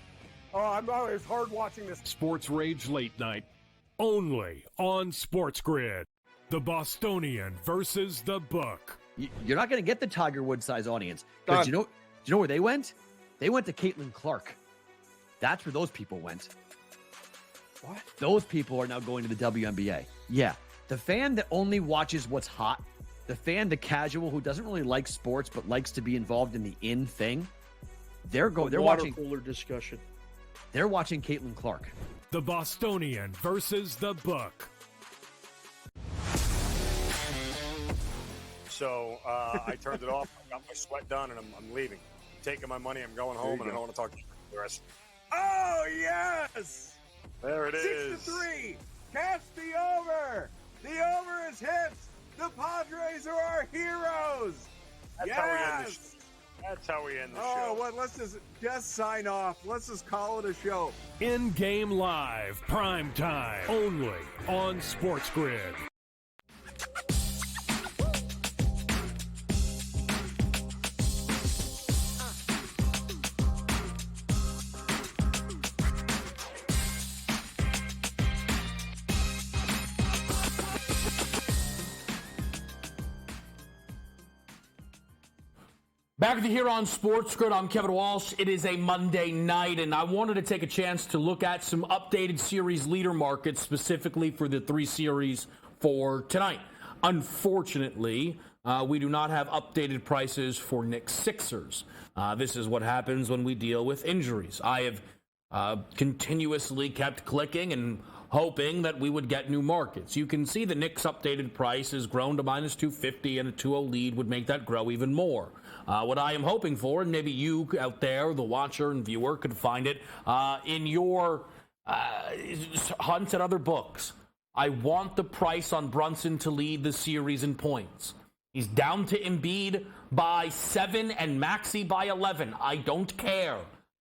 Oh, it's hard watching this.
Sports Rage Late Night, only on SportsGrid. The Bostonian versus the Book.
You're not going to get the Tiger Woods size audience. But do you know where they went? They went to Caitlin Clark. That's where those people went. What? Those people are now going to the WNBA. Yeah. The fan that only watches what's hot, the fan, the casual who doesn't really like sports but likes to be involved in the in thing, they're watching
cooler discussion.
They're watching Caitlin Clark.
The Bostonian versus the Book.
So I turned it off. I got my sweat done, and I'm leaving. Taking my money. I'm going home, and I don't want to talk to you for the rest.
Oh, yes!
There it is.
6-3. Catch the over. The over is hit. The Padres are our heroes.
That's how we end the show. That's how we end the show.
Oh, well, let's just sign off. Let's just call it a show.
In-game live, prime time, only on SportsGrid.
Back here on SportsGrid, I'm Kevin Walsh. It is a Monday night, and I wanted to take a chance to look at some updated series leader markets, specifically for the 3 series for tonight. Unfortunately, we do not have updated prices for Knicks Sixers. This is what happens when we deal with injuries. I have continuously kept clicking and hoping that we would get new markets. You can see the Knicks updated price has grown to minus 250, and a 2-0 lead would make that grow even more. What I am hoping for, and maybe you out there, the watcher and viewer, could find it in your hunt at other books. I want the price on Brunson to lead the series in points. He's down to Embiid by 7 and Maxey by 11. I don't care.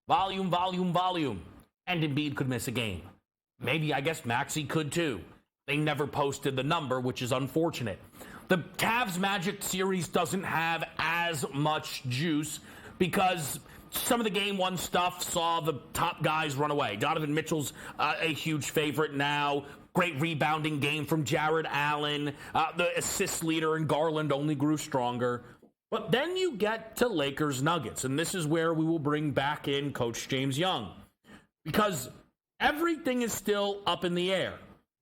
Volume, volume, volume. And Embiid could miss a game. Maybe, I guess, Maxey could too. They never posted the number, which is unfortunate. The Cavs Magic series doesn't have as much juice because some of the game one stuff saw the top guys run away. Donovan Mitchell's a huge favorite now. Great rebounding game from Jared Allen. The assist leader in Garland only grew stronger. But then you get to Lakers Nuggets, and this is where we will bring back in Coach James Young, because everything is still up in the air.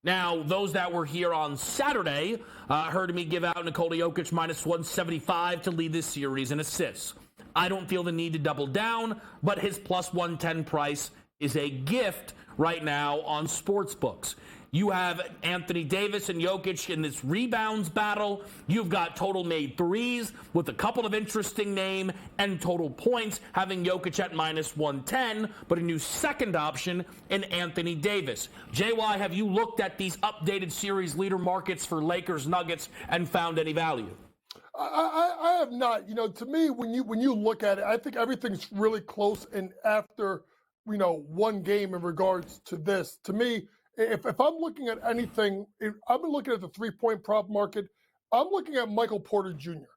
Now, those that were here on Saturday heard me give out Nikola Jokic minus 175 to lead this series in assists. I don't feel the need to double down, but his plus 110 price is a gift right now on sportsbooks. You have Anthony Davis and Jokic in this rebounds battle. You've got total made threes with a couple of interesting name and total points, having Jokic at minus 110, but a new second option in Anthony Davis. JY, have you looked at these updated series leader markets for Lakers Nuggets and found any value?
I have not. To me, when you look at it, I think everything's really close. And after, one game in regards to this, to me, if I'm looking at anything, I've been looking at the 3-point prop market. I'm looking at Michael Porter Jr.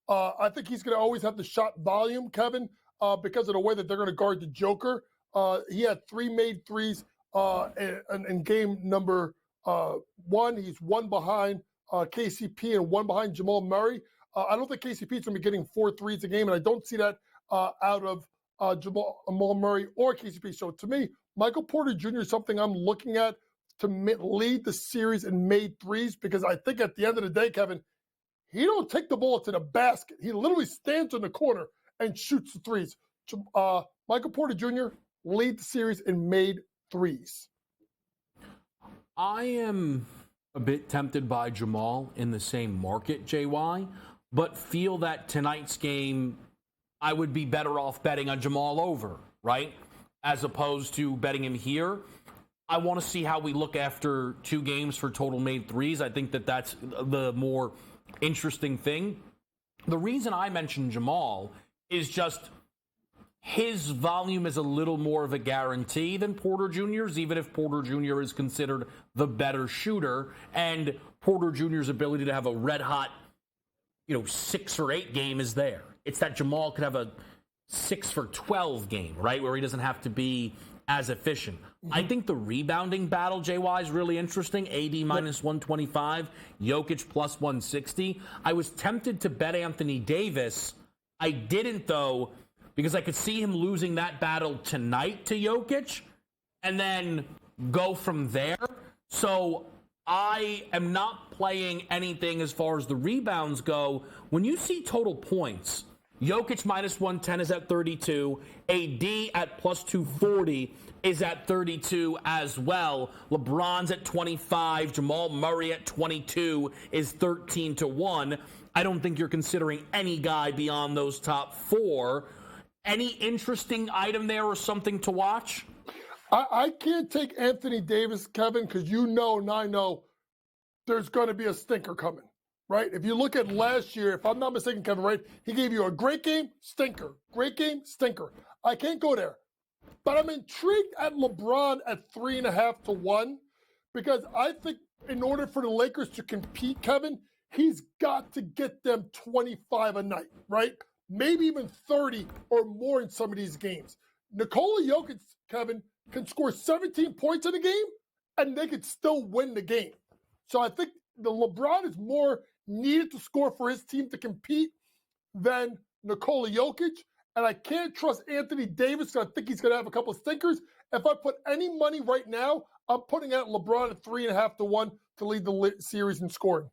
I think he's going to always have the shot volume, Kevin, because of the way that they're going to guard the Joker. He had 3 made threes in game number 1. He's 1 behind KCP and 1 behind Jamal Murray. I don't think KCP is going to be getting 4 threes a game, and I don't see that out of Jamal Murray or KCP. So to me, Michael Porter Jr. is something I'm looking at to lead the series in made threes, because I think at the end of the day, Kevin, he don't take the ball to the basket. He literally stands in the corner and shoots the threes. Michael Porter Jr. lead the series in made threes.
I am a bit tempted by Jamal in the same market, JY, but feel that tonight's game, I would be better off betting on Jamal over, right? As opposed to betting him here. I want to see how we look after 2 games for total made threes. I think that that's the more interesting thing. The reason I mentioned Jamal is just his volume is a little more of a guarantee than Porter Jr.'s, even if Porter Jr. is considered the better shooter, and Porter Jr.'s ability to have a red-hot, 6 or 8 game is there. It's that Jamal could have a 6 for 12 game, right, where he doesn't have to be as efficient. I think the rebounding battle, JY, is really interesting. AD minus 125, Jokic plus 160. I was tempted to bet Anthony Davis. I didn't, though, because I could see him losing that battle tonight to Jokic and then go from there. So I am not playing anything as far as the rebounds go. When you see total points, Jokic minus 110 is at 32. AD at plus 240 is at 32 as well. LeBron's at 25. Jamal Murray at 22 is 13-1. I don't think you're considering any guy beyond those top 4. Any interesting item there or something to watch?
I can't take Anthony Davis, Kevin, because and I know there's going to be a stinker coming. Right? If you look at last year, if I'm not mistaken, Kevin, right, he gave you a great game, stinker. Great game, stinker. I can't go there. But I'm intrigued at LeBron at 3.5-1, because I think in order for the Lakers to compete, Kevin, he's got to get them 25 a night, right? Maybe even 30 or more in some of these games. Nikola Jokic, Kevin, can score 17 points in a game, and they could still win the game. So I think the LeBron is more needed to score for his team to compete than Nikola Jokic, and I can't trust Anthony Davis because I think he's going to have a couple of stinkers. If I put any money right now, I'm putting out LeBron at 3.5 to 1 to lead the series in scoring.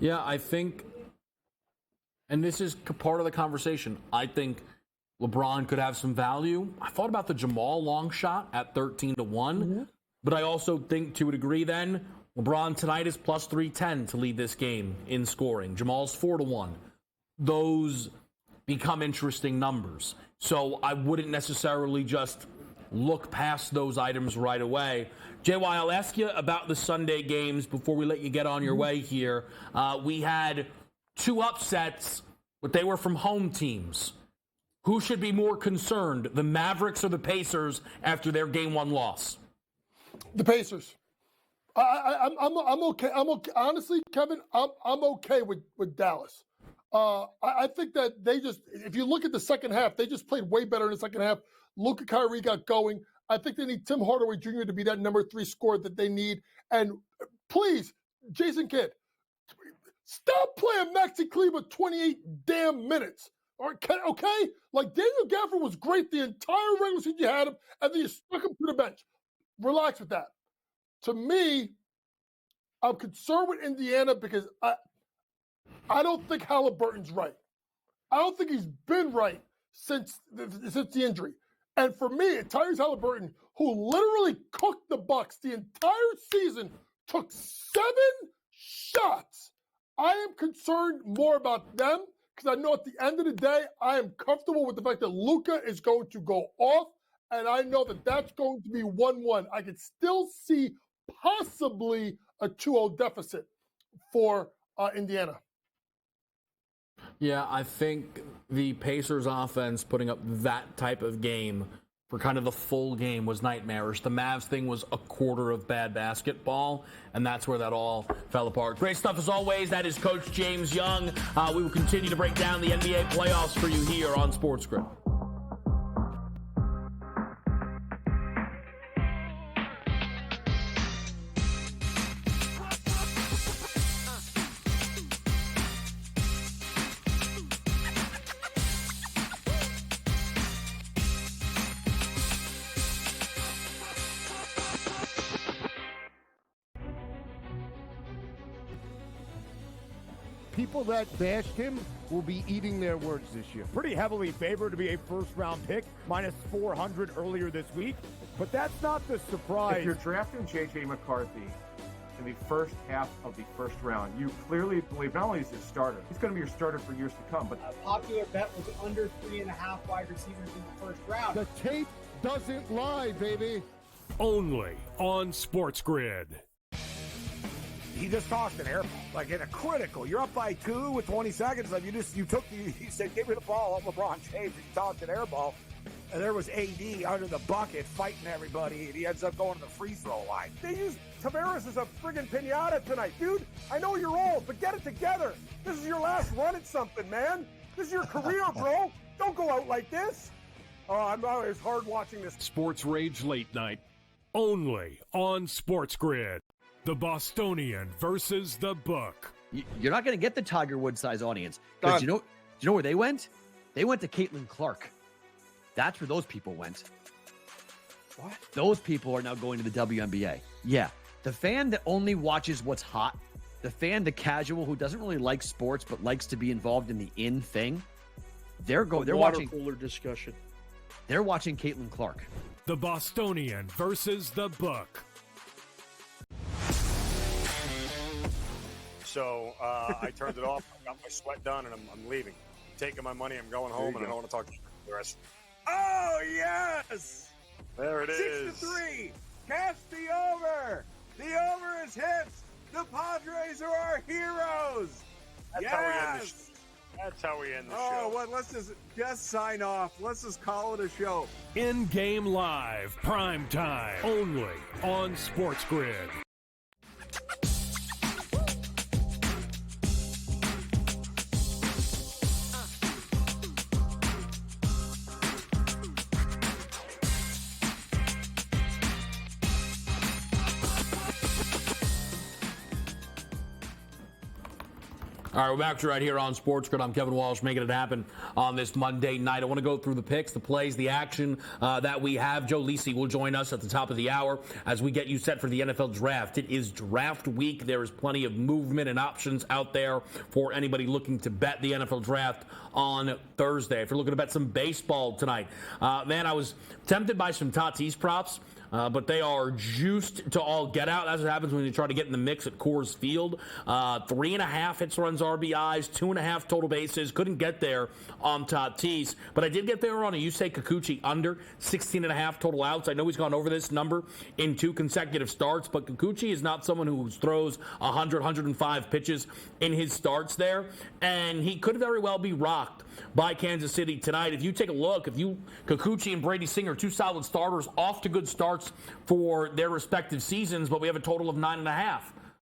Yeah, I think, and this is part of the conversation, I think LeBron could have some value. I thought about the Jamal long shot at 13 to 1, but I also think to a degree then, LeBron tonight is plus 310 to lead this game in scoring. Jamal's 4 to 1. Those become interesting numbers. So I wouldn't necessarily just look past those items right away. JY, I'll ask you about the Sunday games before we let you get on your way here. We had 2 upsets, but they were from home teams. Who should be more concerned, the Mavericks or the Pacers, after their Game 1 loss?
The Pacers. I'm okay. Honestly, Kevin, I'm okay with Dallas. I think that they just, if you look at the second half, they just played way better in the second half. Luka Kyrie got going. I think they need Tim Hardaway Jr. to be that number 3 scorer that they need. And please, Jason Kidd, stop playing Maxi Kleber 28 damn minutes. Okay? Like, Daniel Gafford was great the entire regular season you had him, and then you stuck him to the bench. Relax with that. To me, I'm concerned with Indiana because I don't think Halliburton's right. I don't think he's been right since the injury. And for me, Tyrese Halliburton, who literally cooked the Bucks the entire season, took 7 shots. I am concerned more about them because I know at the end of the day, I am comfortable with the fact that Luka is going to go off, and I know that that's going to be 1-1. I could still see possibly a 2-0 deficit for Indiana.
Yeah, I think the Pacers offense putting up that type of game for kind of the full game was nightmarish. The Mavs thing was a quarter of bad basketball, and that's where that all fell apart. Great stuff as always. That is Coach James Young. We will continue to break down the NBA playoffs for you here on SportsGrid.
People that bashed him will be eating their words this year.
Pretty heavily favored to be a first-round pick, minus 400 earlier this week. But that's not the surprise.
If you're drafting J.J. McCarthy in the first half of the first round, you clearly believe not only is he a starter, he's going to be your starter for years to come. But
a popular bet was under 3.5 wide receivers in the first round.
The tape doesn't lie, baby.
Only on SportsGrid.
He just tossed an air ball, like in a critical. You're up by 2 with 20 seconds left. He said, give me the ball, LeBron James. He tossed an air ball, and there was AD under the bucket fighting everybody, and he ends up going to the free throw line. They used Tavares as a friggin' pinata tonight. Dude, I know you're old, but get it together. This is your last run at something, man. This is your career, bro. Don't go out like this. Oh, it's hard watching this.
Sports Rage Late Night, only on SportsGrid. The Bostonian versus the Book.
You're not going to get the Tiger Woods size audience. Because you know where they went? They went to Caitlin Clark. That's where those people went.
What?
Those people are now going to the WNBA. Yeah. The fan that only watches what's hot, the fan, the casual who doesn't really like sports but likes to be involved in the in thing, they're watching
cooler discussion.
They're watching Caitlin Clark.
The Bostonian versus the Book.
So I turned it off. I got my sweat done, and I'm leaving. Taking my money. I'm going home, and I don't want to talk to you the rest.
Oh, yes!
There it is.
6-3. Cast the over. The over is hit. The Padres are our heroes.
That's how we end the show. That's how we end the show.
Oh, well, let's just sign off. Let's just call it a show.
In-game live, prime time, only on SportsGrid.
All right, we're back to right here on SportsGrid. I'm Kevin Walsh, making it happen on this Monday night. I want to go through the picks, the plays, the action that we have. Joe Lisi will join us at the top of the hour as we get you set for the NFL Draft. It is draft week. There is plenty of movement and options out there for anybody looking to bet the NFL Draft on Thursday. If you're looking to bet some baseball tonight, man, I was tempted by some Tatis props. But they are juiced to all get out. That's what happens when you try to get in the mix at Coors Field. 3.5 hits, runs, RBIs, 2.5 total bases. Couldn't get there on Tatis, but I did get there on a Yusei Kikuchi under 16.5 total outs. I know he's gone over this number in 2 consecutive starts, but Kikuchi is not someone who throws 100, 105 pitches in his starts there, and he could very well be rocked by Kansas City tonight. If you take a look, Kikuchi and Brady Singer, 2 solid starters, off to good starts for their respective seasons, but we have a total of 9.5.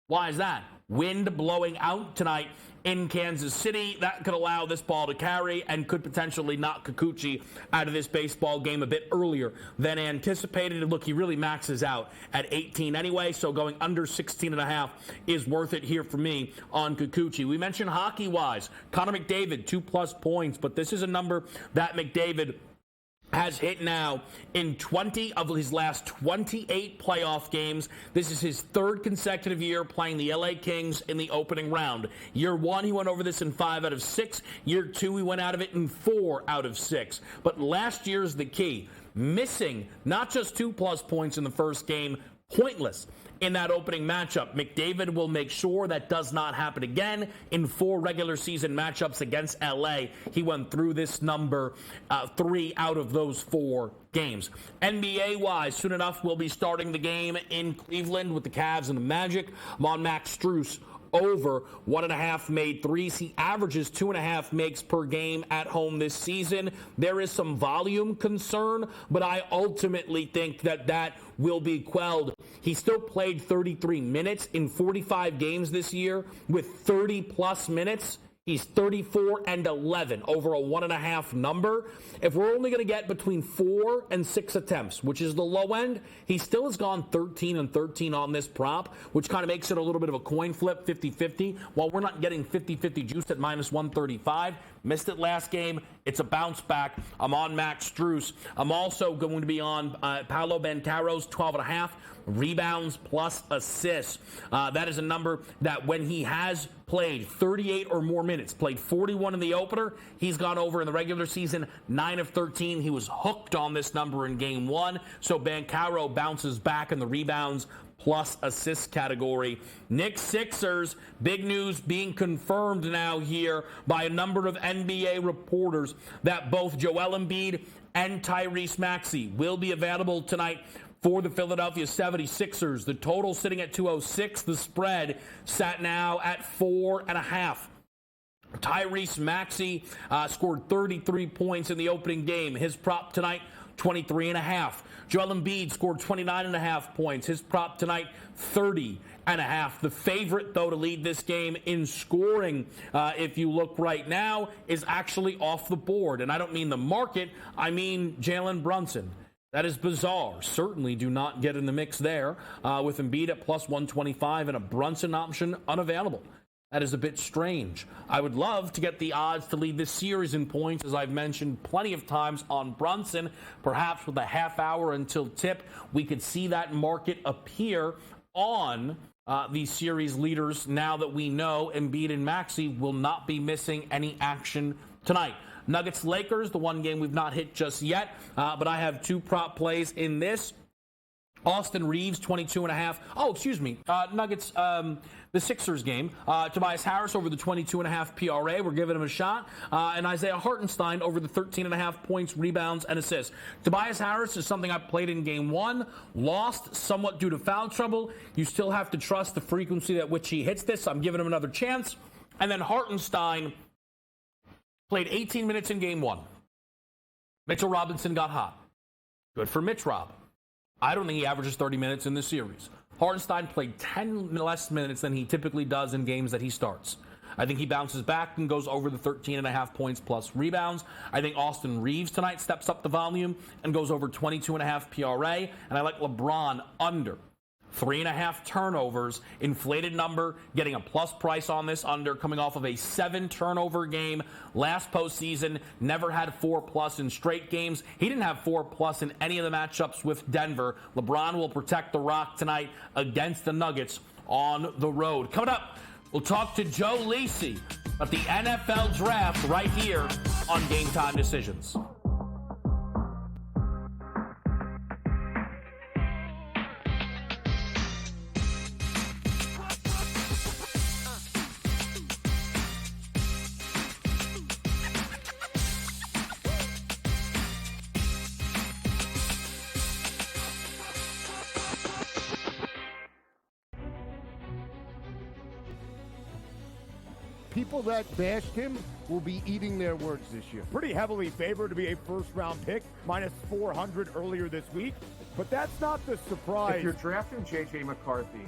Why is that? Wind blowing out tonight in Kansas City. That could allow this ball to carry and could potentially knock Kikuchi out of this baseball game a bit earlier than anticipated. And look, he really maxes out at 18 anyway, so going under 16.5 is worth it here for me on Kikuchi. We mentioned hockey-wise, Connor McDavid, 2+ points, but this is a number that McDavid has hit now in 20 of his last 28 playoff games. This is his 3rd consecutive year playing the LA Kings in the opening round. Year 1, he went over this in 5 out of 6. Year 2, he went out of it in 4 out of 6. But last year's the key. Missing not just 2+ points in the first game, pointless in that opening matchup. McDavid will make sure that does not happen again in 4 regular season matchups against LA. He went through this number 3 out of those 4 games. NBA-wise, soon enough, we'll be starting the game in Cleveland with the Cavs and the Magic. I'm on Max Strus over 1.5 made threes. He averages 2.5 makes per game at home this season. There is some volume concern, but I ultimately think that will be quelled. He still played 33 minutes in 45 games this year with 30+ minutes. He's 34-11 over a 1.5 number. If we're only going to get between 4 and 6 attempts, which is the low end, he still has gone 13-13 on this prop, which kind of makes it a little bit of a coin flip, 50-50. While we're not getting 50-50 juice at -135, missed it last game. It's a bounce back. I'm on Max Strus. I'm also going to be on Paolo Banchero's 12.5 rebounds plus assists. That is a number that when he has played 38 or more minutes, played 41 in the opener, he's gone over in the regular season 9 of 13. He was hooked on this number in game 1, so Banchero bounces back in the rebounds plus assist category. Knicks Sixers, big news being confirmed now here by a number of NBA reporters that both Joel Embiid and Tyrese Maxey will be available tonight for the Philadelphia 76ers. The total sitting at 206. The spread sat now at 4.5. Tyrese Maxey scored 33 points in the opening game. His prop tonight, 23.5. Joel Embiid scored 29.5 points. His prop tonight, 30.5. The favorite, though, to lead this game in scoring, if you look right now, is actually off the board. And I don't mean the market. I mean Jalen Brunson. That is bizarre. Certainly do not get in the mix there with Embiid at +125 and a Brunson option unavailable. That is a bit strange. I would love to get the odds to lead this series in points, as I've mentioned plenty of times on Brunson. Perhaps with a half hour until tip, we could see that market appear on these series leaders now that we know Embiid and Maxey will not be missing any action tonight. Nuggets Lakers, the one game we've not hit just yet, but I have 2 prop plays in this. Austin Reeves, 22.5. Oh, excuse me. Nuggets, the Sixers game. Tobias Harris over the 22.5 PRA. We're giving him a shot. And Isaiah Hartenstein over the 13.5 points, rebounds, and assists. Tobias Harris is something I played in game 1. Lost somewhat due to foul trouble. You still have to trust the frequency at which he hits this. I'm giving him another chance. And then Hartenstein played 18 minutes in game 1. Mitchell Robinson got hot. Good for Mitch Rob. I don't think he averages 30 minutes in this series. Hartenstein played 10 less minutes than he typically does in games that he starts. I think he bounces back and goes over the 13.5 points plus rebounds. I think Austin Reeves tonight steps up the volume and goes over 22.5 PRA. And I like LeBron under 3.5 turnovers, inflated number, getting a plus price on this under, coming off of a 7-turnover game last postseason, never had 4+ in straight games. He didn't have 4+ in any of the matchups with Denver. LeBron will protect the Rock tonight against the Nuggets on the road. Coming up, we'll talk to Joe Lisi about the NFL Draft right here on Game Time Decisions.
People that bashed him will be eating their words this year.
Pretty heavily favored to be a first-round pick, minus 400 earlier this week. But that's not the surprise.
If you're drafting J.J. McCarthy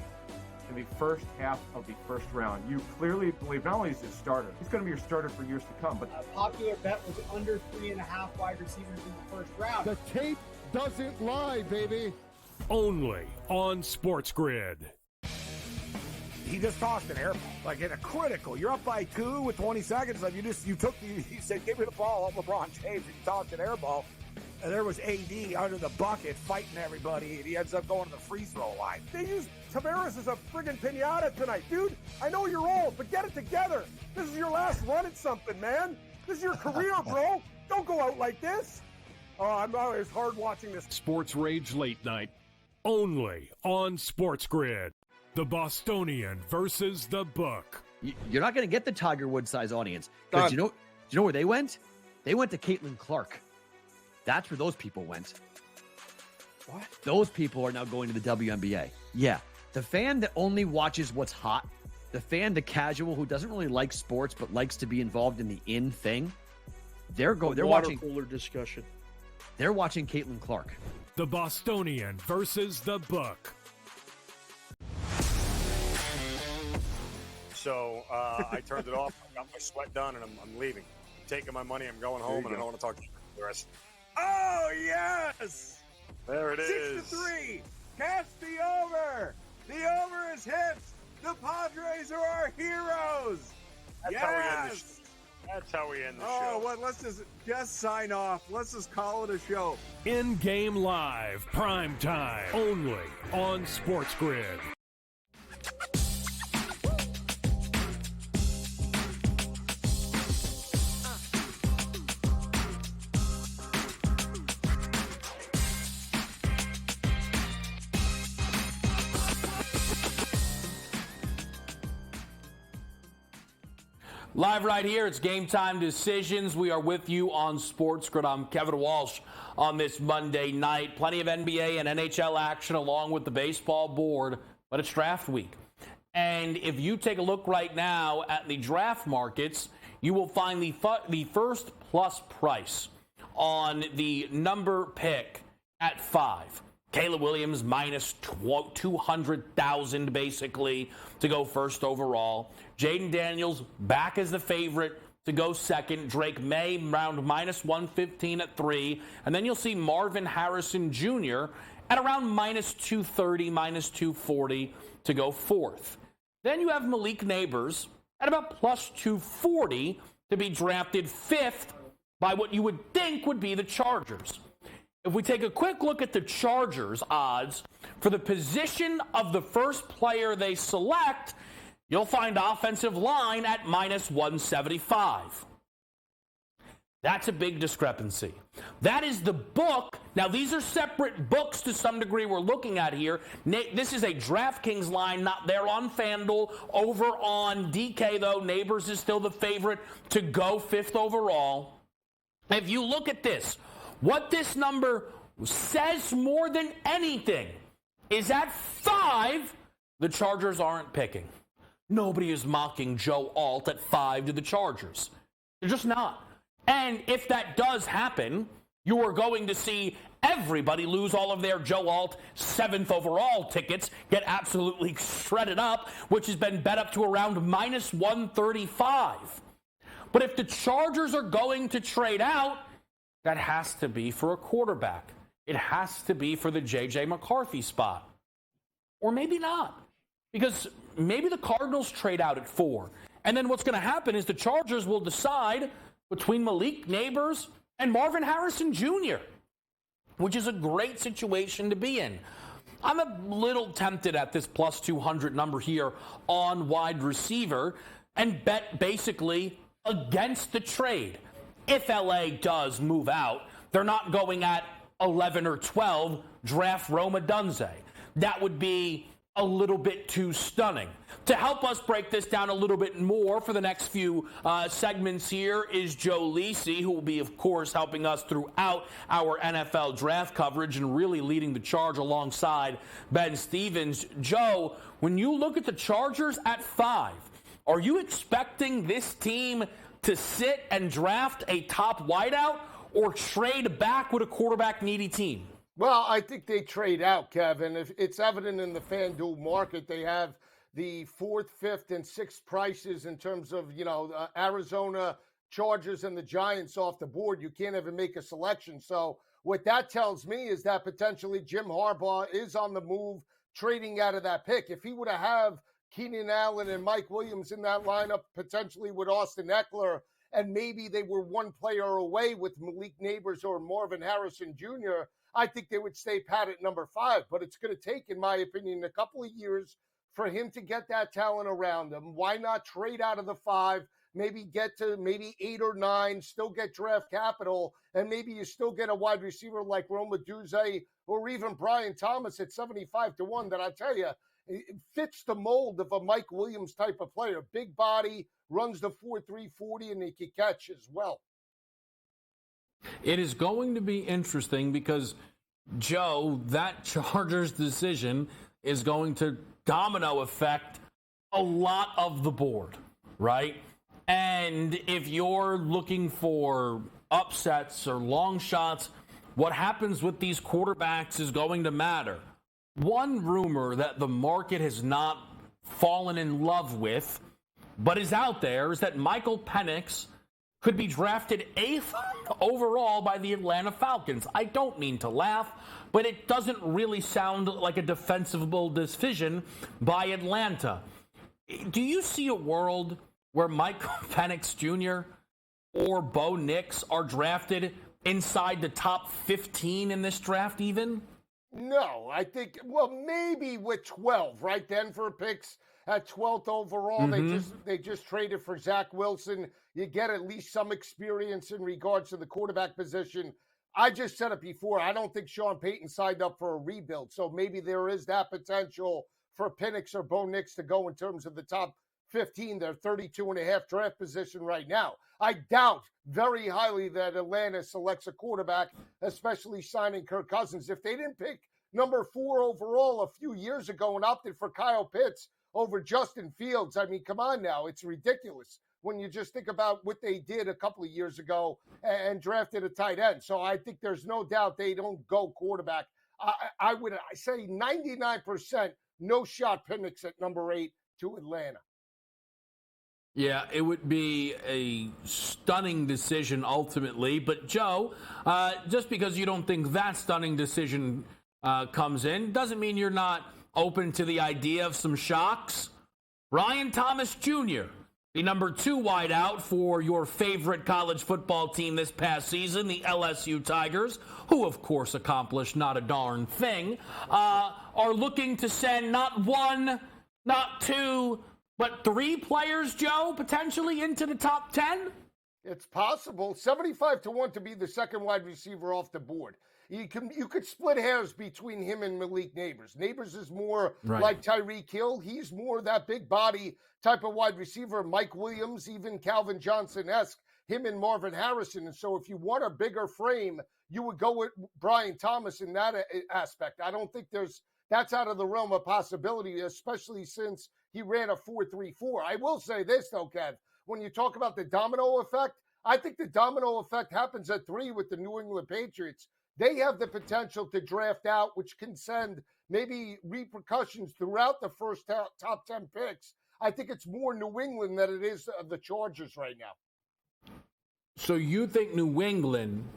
in the first half of the first round, you clearly believe not only is he a starter, he's going to be your starter for years to come. But
a popular bet was under 3.5 wide receivers in the first round.
The tape doesn't lie, baby.
Only on SportsGrid.
he just tossed an air ball, like in a critical. You're up by 2 with 20 seconds left. He said, give me the ball, up LeBron James. He tossed an air ball. And there was AD under the bucket fighting everybody, and he ends up going to the free throw line. They used Tavares as a friggin' pinata tonight. Dude, I know you're old, but get it together. This is your last run at something, man. This is your career, bro. Don't go out like this. Oh, it's hard watching this.
Sports Rage Late Night, only on SportsGrid. The Bostonian versus the Book.
You're not going to get the Tiger Woods size audience. Because do you know where they went? They went to Caitlin Clark. That's where those people went.
What?
Those people are now going to the WNBA. Yeah. The fan that only watches what's hot, the fan, the casual who doesn't really like sports but likes to be involved in the in thing, they're watching
cooler discussion.
They're watching Caitlin Clark.
The Bostonian versus the Book.
So I turned it off. I got my sweat done, and I'm leaving. I'm taking my money. I'm going home, and I don't want to talk to you the rest.
Oh, yes!
There it is.
6-3. Cast the over. The over is hit. The Padres are our heroes.
That's how we end the show. That's how we end the show.
Oh, what? Let's just sign off. Let's just call it a show.
In-game live, prime time, only on SportsGrid.
Live right here, it's Game Time Decisions. We are with you on SportsGrid. I'm Kevin Walsh on this Monday night. Plenty of NBA and NHL action along with the baseball board, but it's draft week. And if you take a look right now at the draft markets, you will find the first plus price on the number pick at 5. Caleb Williams minus 200,000 basically to go first overall. Jaden Daniels back as the favorite to go second. Drake May around minus 115 at 3. And then you'll see Marvin Harrison Jr. at around minus 230, minus 240 to go fourth. Then you have Malik Neighbors at about plus 240 to be drafted fifth by what you would think would be the Chargers. If we take a quick look at the Chargers odds for the position of the first player they select, you'll find offensive line at minus 175. That's a big discrepancy. That is the book. Now, these are separate books to some degree we're looking at here. This is a DraftKings line, not there on FanDuel. Over on DK, though, Neighbors is still the favorite to go fifth overall. If you look at this, what this number says more than anything is at 5, the Chargers aren't picking. Nobody is mocking Joe Alt at 5 to the Chargers. They're just not. And if that does happen, you are going to see everybody lose all of their Joe Alt 7th overall tickets, get absolutely shredded up, which has been bet up to around minus 135. But if the Chargers are going to trade out, that has to be for a quarterback. It has to be for the J.J. McCarthy spot. or maybe not. Because maybe the Cardinals trade out at 4. And then what's going to happen is the Chargers will decide between Malik Neighbors and Marvin Harrison Jr., which is a great situation to be in. I'm a little tempted at this plus 200 number here on wide receiver and bet basically against the trade. If LA does move out, they're not going at 11 or 12, draft Rome Odunze. That would be a little bit too stunning. To help us break this down a little bit more for the next few segments here is Joe Lisi, who will be, of course, helping us throughout our NFL draft coverage and really leading the charge alongside Ben Stevens. Joe, when you look at the Chargers at 5, are you expecting this team to sit and draft a top wideout or trade back with a quarterback-needy team?
Well, I think they trade out, Kevin. If it's evident in the FanDuel market, they have the 4th, 5th, and 6th prices in terms of, Arizona, Chargers, and the Giants off the board. You can't even make a selection. So what that tells me is that potentially Jim Harbaugh is on the move, trading out of that pick. If he would have Keenan Allen and Mike Williams in that lineup, potentially with Austin Eckler, and maybe they were one player away with Malik Neighbors or Marvin Harrison Jr., I think they would stay pat at number 5. But it's going to take, in my opinion, a couple of years for him to get that talent around him. Why not trade out of the 5, maybe get to maybe 8 or 9, still get draft capital, and maybe you still get a wide receiver like Rome Odunze or even Brian Thomas at 75-1 that I tell you, it fits the mold of a Mike Williams type of player. Big body, runs the 4.3 40, and he can catch as well.
It is going to be interesting because, Joe, that Chargers decision is going to domino effect a lot of the board, right? And if you're looking for upsets or long shots, what happens with these quarterbacks is going to matter. One rumor that the market has not fallen in love with, but is out there, is that Michael Penix could be drafted 8th overall by the Atlanta Falcons. I don't mean to laugh, but it doesn't really sound like a defensible decision by Atlanta. Do you see a world where Michael Penix Jr. or Bo Nix are drafted inside the top 15 in this draft even?
No, I think, well, maybe with 12, right? Denver picks at 12th overall. They just traded for Zach Wilson. You get at least some experience in regards to the quarterback position. I just said it before. I don't think Sean Payton signed up for a rebuild. So maybe there is that potential for Penix or Bo Nix to go in terms of the top 15. They're 32.5 draft position right now. I doubt very highly that Atlanta selects a quarterback, especially signing Kirk Cousins. If they didn't pick number 4 overall a few years ago and opted for Kyle Pitts over Justin Fields, I mean, come on now. It's ridiculous when you just think about what they did a couple of years ago and drafted a tight end. So I think there's no doubt they don't go quarterback. I would say 99% no shot Penix at number 8 to Atlanta.
Yeah, it would be a stunning decision ultimately. But, Joe, just because you don't think that stunning decision comes in doesn't mean you're not open to the idea of some shocks. Ryan Thomas Jr., the number 2 wideout for your favorite college football team this past season, the LSU Tigers, who, of course, accomplished not a darn thing, are looking to send not 1, not 2, but 3 players, Joe, potentially into the top 10?
It's possible. 75-1 to be the second wide receiver off the board. You could split hairs between him and Malik Neighbors. Neighbors is more like Tyreek Hill. He's more that big body type of wide receiver. Mike Williams, even Calvin Johnson-esque, him and Marvin Harrison. And so if you want a bigger frame, you would go with Brian Thomas in that aspect. I don't think that's out of the realm of possibility, especially since he ran a 4.34. I will say this, though, Kev. When you talk about the domino effect, I think the domino effect happens at 3 with the New England Patriots. They have the potential to draft out, which can send maybe repercussions throughout the first top 10 picks. I think it's more New England than it is the Chargers right now.
So you think New England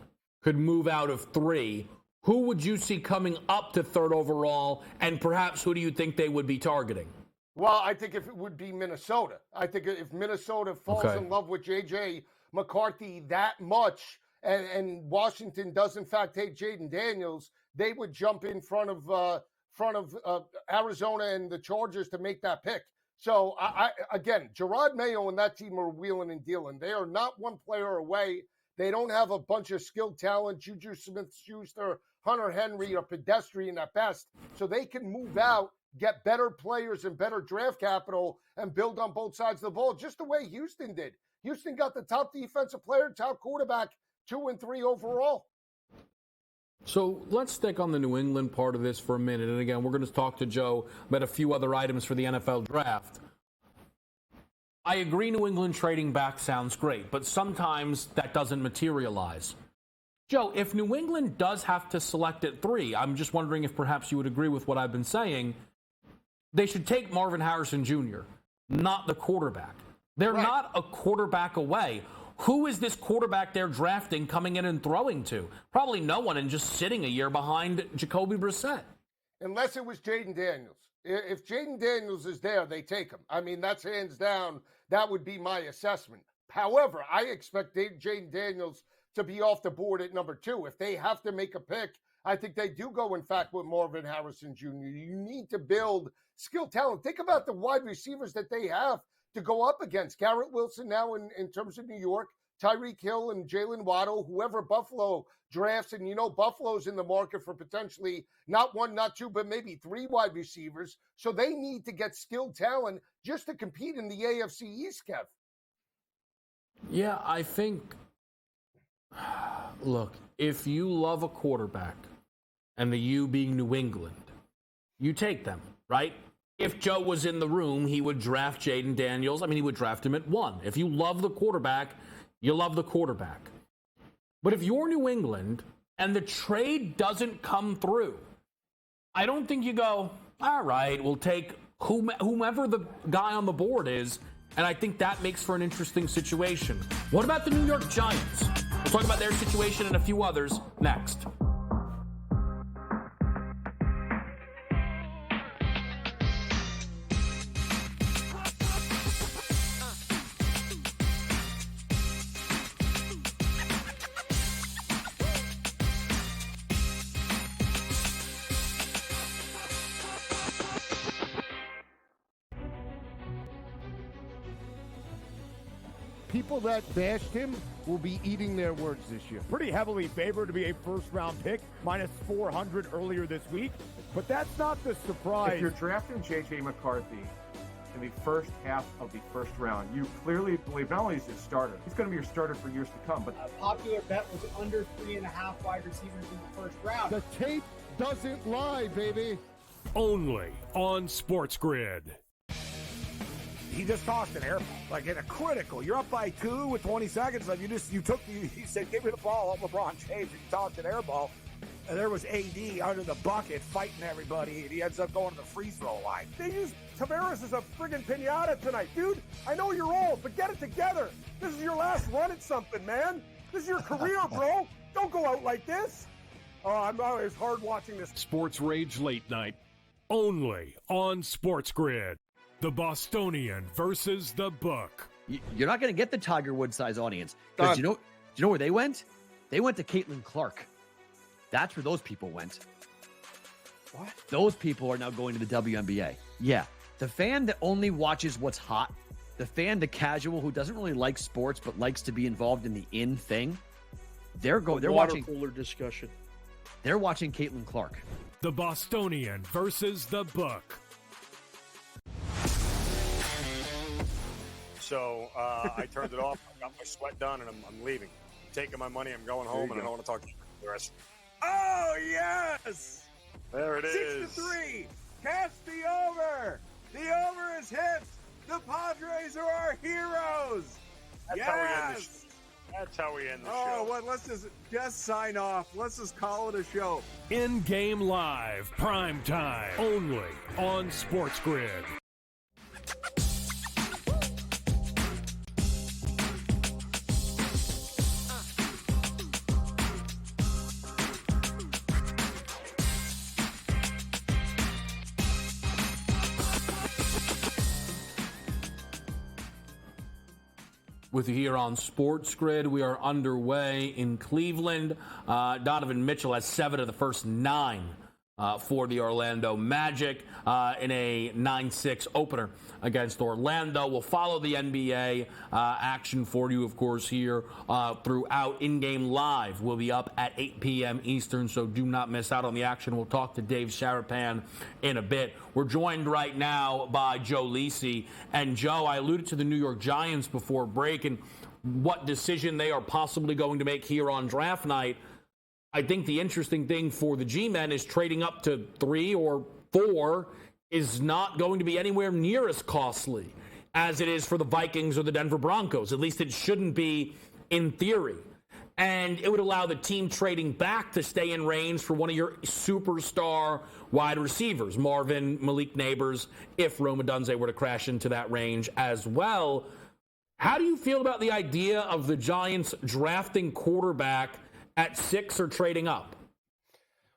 could move out of 3 who would you see coming up to third overall, and perhaps who do you think they would be targeting?
Well, I think if it would be Minnesota. I think if Minnesota falls in love with J.J. McCarthy that much, and Washington does in fact take Jaden Daniels, they would jump in front of Arizona and the Chargers to make that pick. So again, Gerard Mayo and that team are wheeling and dealing. They are not one player away. They don't have a bunch of skilled talent. Juju Smith-Schuster, Hunter Henry are pedestrian at best. So they can move out, get better players and better draft capital, and build on both sides of the ball, just the way Houston did. Houston got the top defensive player, top quarterback, 2 and 3 overall.
So let's stick on the New England part of this for a minute. And again, we're going to talk to Joe about a few other items for the NFL draft. I agree New England trading back sounds great, but sometimes that doesn't materialize. Joe, if New England does have to select at 3, I'm just wondering if perhaps you would agree with what I've been saying. They should take Marvin Harrison Jr., not the quarterback. They're not a quarterback away. Who is this quarterback they're drafting coming in and throwing to? Probably no one, and just sitting a year behind Jacoby Brissett.
Unless it was Jaden Daniels. If Jaden Daniels is there, they take him. I mean, that's hands down. That would be my assessment. However, I expect Jaden Daniels to be off the board at number 2. If they have to make a pick, I think they do go, in fact, with Marvin Harrison Jr. You need to build skill talent. Think about the wide receivers that they have to go up against. Garrett Wilson now in terms of New York, Tyreek Hill and Jalen Waddle, whoever Buffalo drafts. And, Buffalo's in the market for potentially not 1, not 2, but maybe 3 wide receivers. So they need to get skilled talent just to compete in the AFC East, Kev.
Yeah, I think, look, if you love a quarterback, and the you being New England, you take them, right? If Joe was in the room, he would draft Jaden Daniels. I mean, he would draft him at 1. If you love the quarterback, you love the quarterback. But if you're New England and the trade doesn't come through, I don't think you go, all right, we'll take whomever the guy on the board is, and I think that makes for an interesting situation. What about the New York Giants? We'll talk about their situation and a few others next.
People that bashed him will be eating their words this year. Pretty heavily favored to be a first-round pick, minus 400 earlier this week. But that's not the surprise.
If you're drafting J.J. McCarthy in the first half of the first round, you clearly believe not only is he a starter, he's going to be your starter for years to come. But
a popular bet was under 3.5 wide receivers in the first round.
The tape doesn't lie, baby.
Only on SportsGrid.
He just tossed an air ball, like in a critical. You're up by 2 with 20 seconds left. He said, give me the ball, LeBron James. He tossed an air ball. And there was AD under the bucket fighting everybody. And he ends up going to the free throw line. They used Tavares as a friggin' pinata tonight. Dude, I know you're old, but get it together. This is your last run at something, man. This is your career, bro. Don't go out like this. Oh, it's hard watching this.
Sports Rage Late Night. Only on SportsGrid. The Bostonian versus the Book.
You're not going to get the Tiger Woods size audience. Because do you know where they went? They went to Caitlin Clark. That's where those people went. What? Those people are now going to the WNBA. Yeah. The fan that only watches what's hot, the fan, the casual who doesn't really like sports but likes to be involved in the in thing, they're watching
cooler discussion.
They're watching Caitlin Clark.
The Bostonian versus the Book.
So I turned it off. I got my sweat done, and I'm leaving. I'm taking my money. I'm going home, and I don't want to talk to you for the rest.
Oh, yes!
There it is.
6-3. Cast the over. The over is hit. The Padres are our heroes.
That's how we end the show. That's how we end the show.
Oh, well, let's just sign off. Let's just call it a show.
In-game live, prime time, only on SportsGrid.
with you here on Sports Grid. We are underway in Cleveland. Donovan Mitchell has 7 of the first 9 for the Orlando Magic in a 9-6 opener against Orlando. We'll follow the NBA action for you, of course, here throughout in-game live. We'll be up at 8 p.m. Eastern, so do not miss out on the action. We'll talk to Dave Sharapan in a bit. We're joined right now by Joe Lisi. And, Joe, I alluded to the New York Giants before break and what decision they are possibly going to make here on draft night. I think the interesting thing for the G-men is trading up to 3 or 4 is not going to be anywhere near as costly as it is for the Vikings or the Denver Broncos. At least it shouldn't be in theory. And it would allow the team trading back to stay in range for one of your superstar wide receivers, Marvin, Malik Neighbors, if Rome Odunze were to crash into that range as well. How do you feel about the idea of the Giants drafting quarterback at 6 or trading up?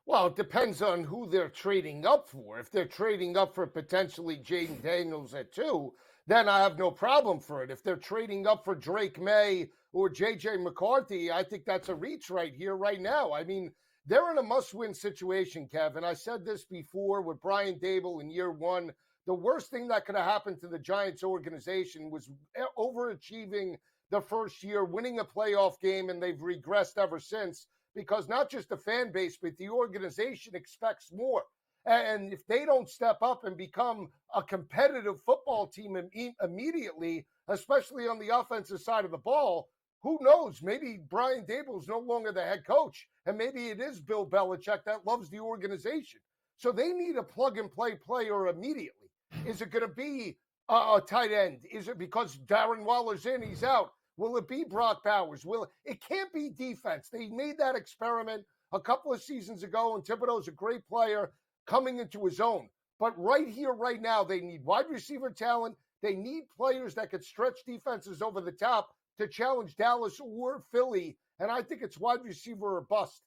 Well, it depends on who they're trading up for. If they're trading up for potentially Jaden Daniels at 2, then I have no problem for it. If they're trading up for Drake May or J.J. McCarthy, I think that's a reach right here, right now. I mean, they're in a must-win situation, Kevin. I said this before with Brian Dable in year 1. The worst thing that could have happened to the Giants organization was overachieving the first year, winning a playoff game, and they've regressed ever since because not just the fan base, but the organization expects more. And if they don't step up and become a competitive football team immediately, especially on the offensive side of the ball, who knows? Maybe Brian Dable is no longer the head coach, and maybe it is Bill Belichick that loves the organization. So they need a plug-and-play player immediately. Is it going to be a tight end? Is it because Darren Waller's in, he's out? Will it be Brock Bowers? It can't be defense. They made that experiment a couple of seasons ago, and Thibodeau's a great player coming into his own. But right here, right now, they need wide receiver talent. They need players that could stretch defenses over the top to challenge Dallas or Philly. And I think it's wide receiver or bust.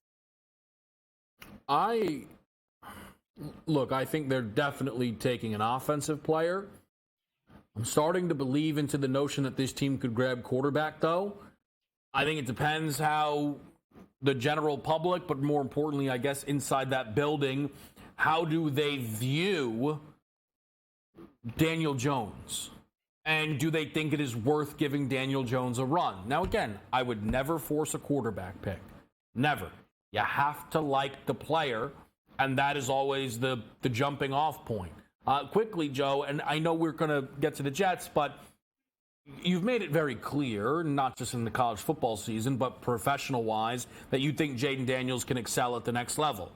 I think they're definitely taking an offensive player. I'm starting to believe into the notion that this team could grab quarterback, though. I think it depends how the general public, but more importantly, I guess, inside that building, how do they view Daniel Jones? And do they think it is worth giving Daniel Jones a run? Now, again, I would never force a quarterback pick. Never. You have to like the player, and that is always the jumping off point. Quickly, Joe, and I know we're going to get to the Jets, but you've made it very clear, not just in the college football season, but professional-wise, that you think Jaden Daniels can excel at the next level.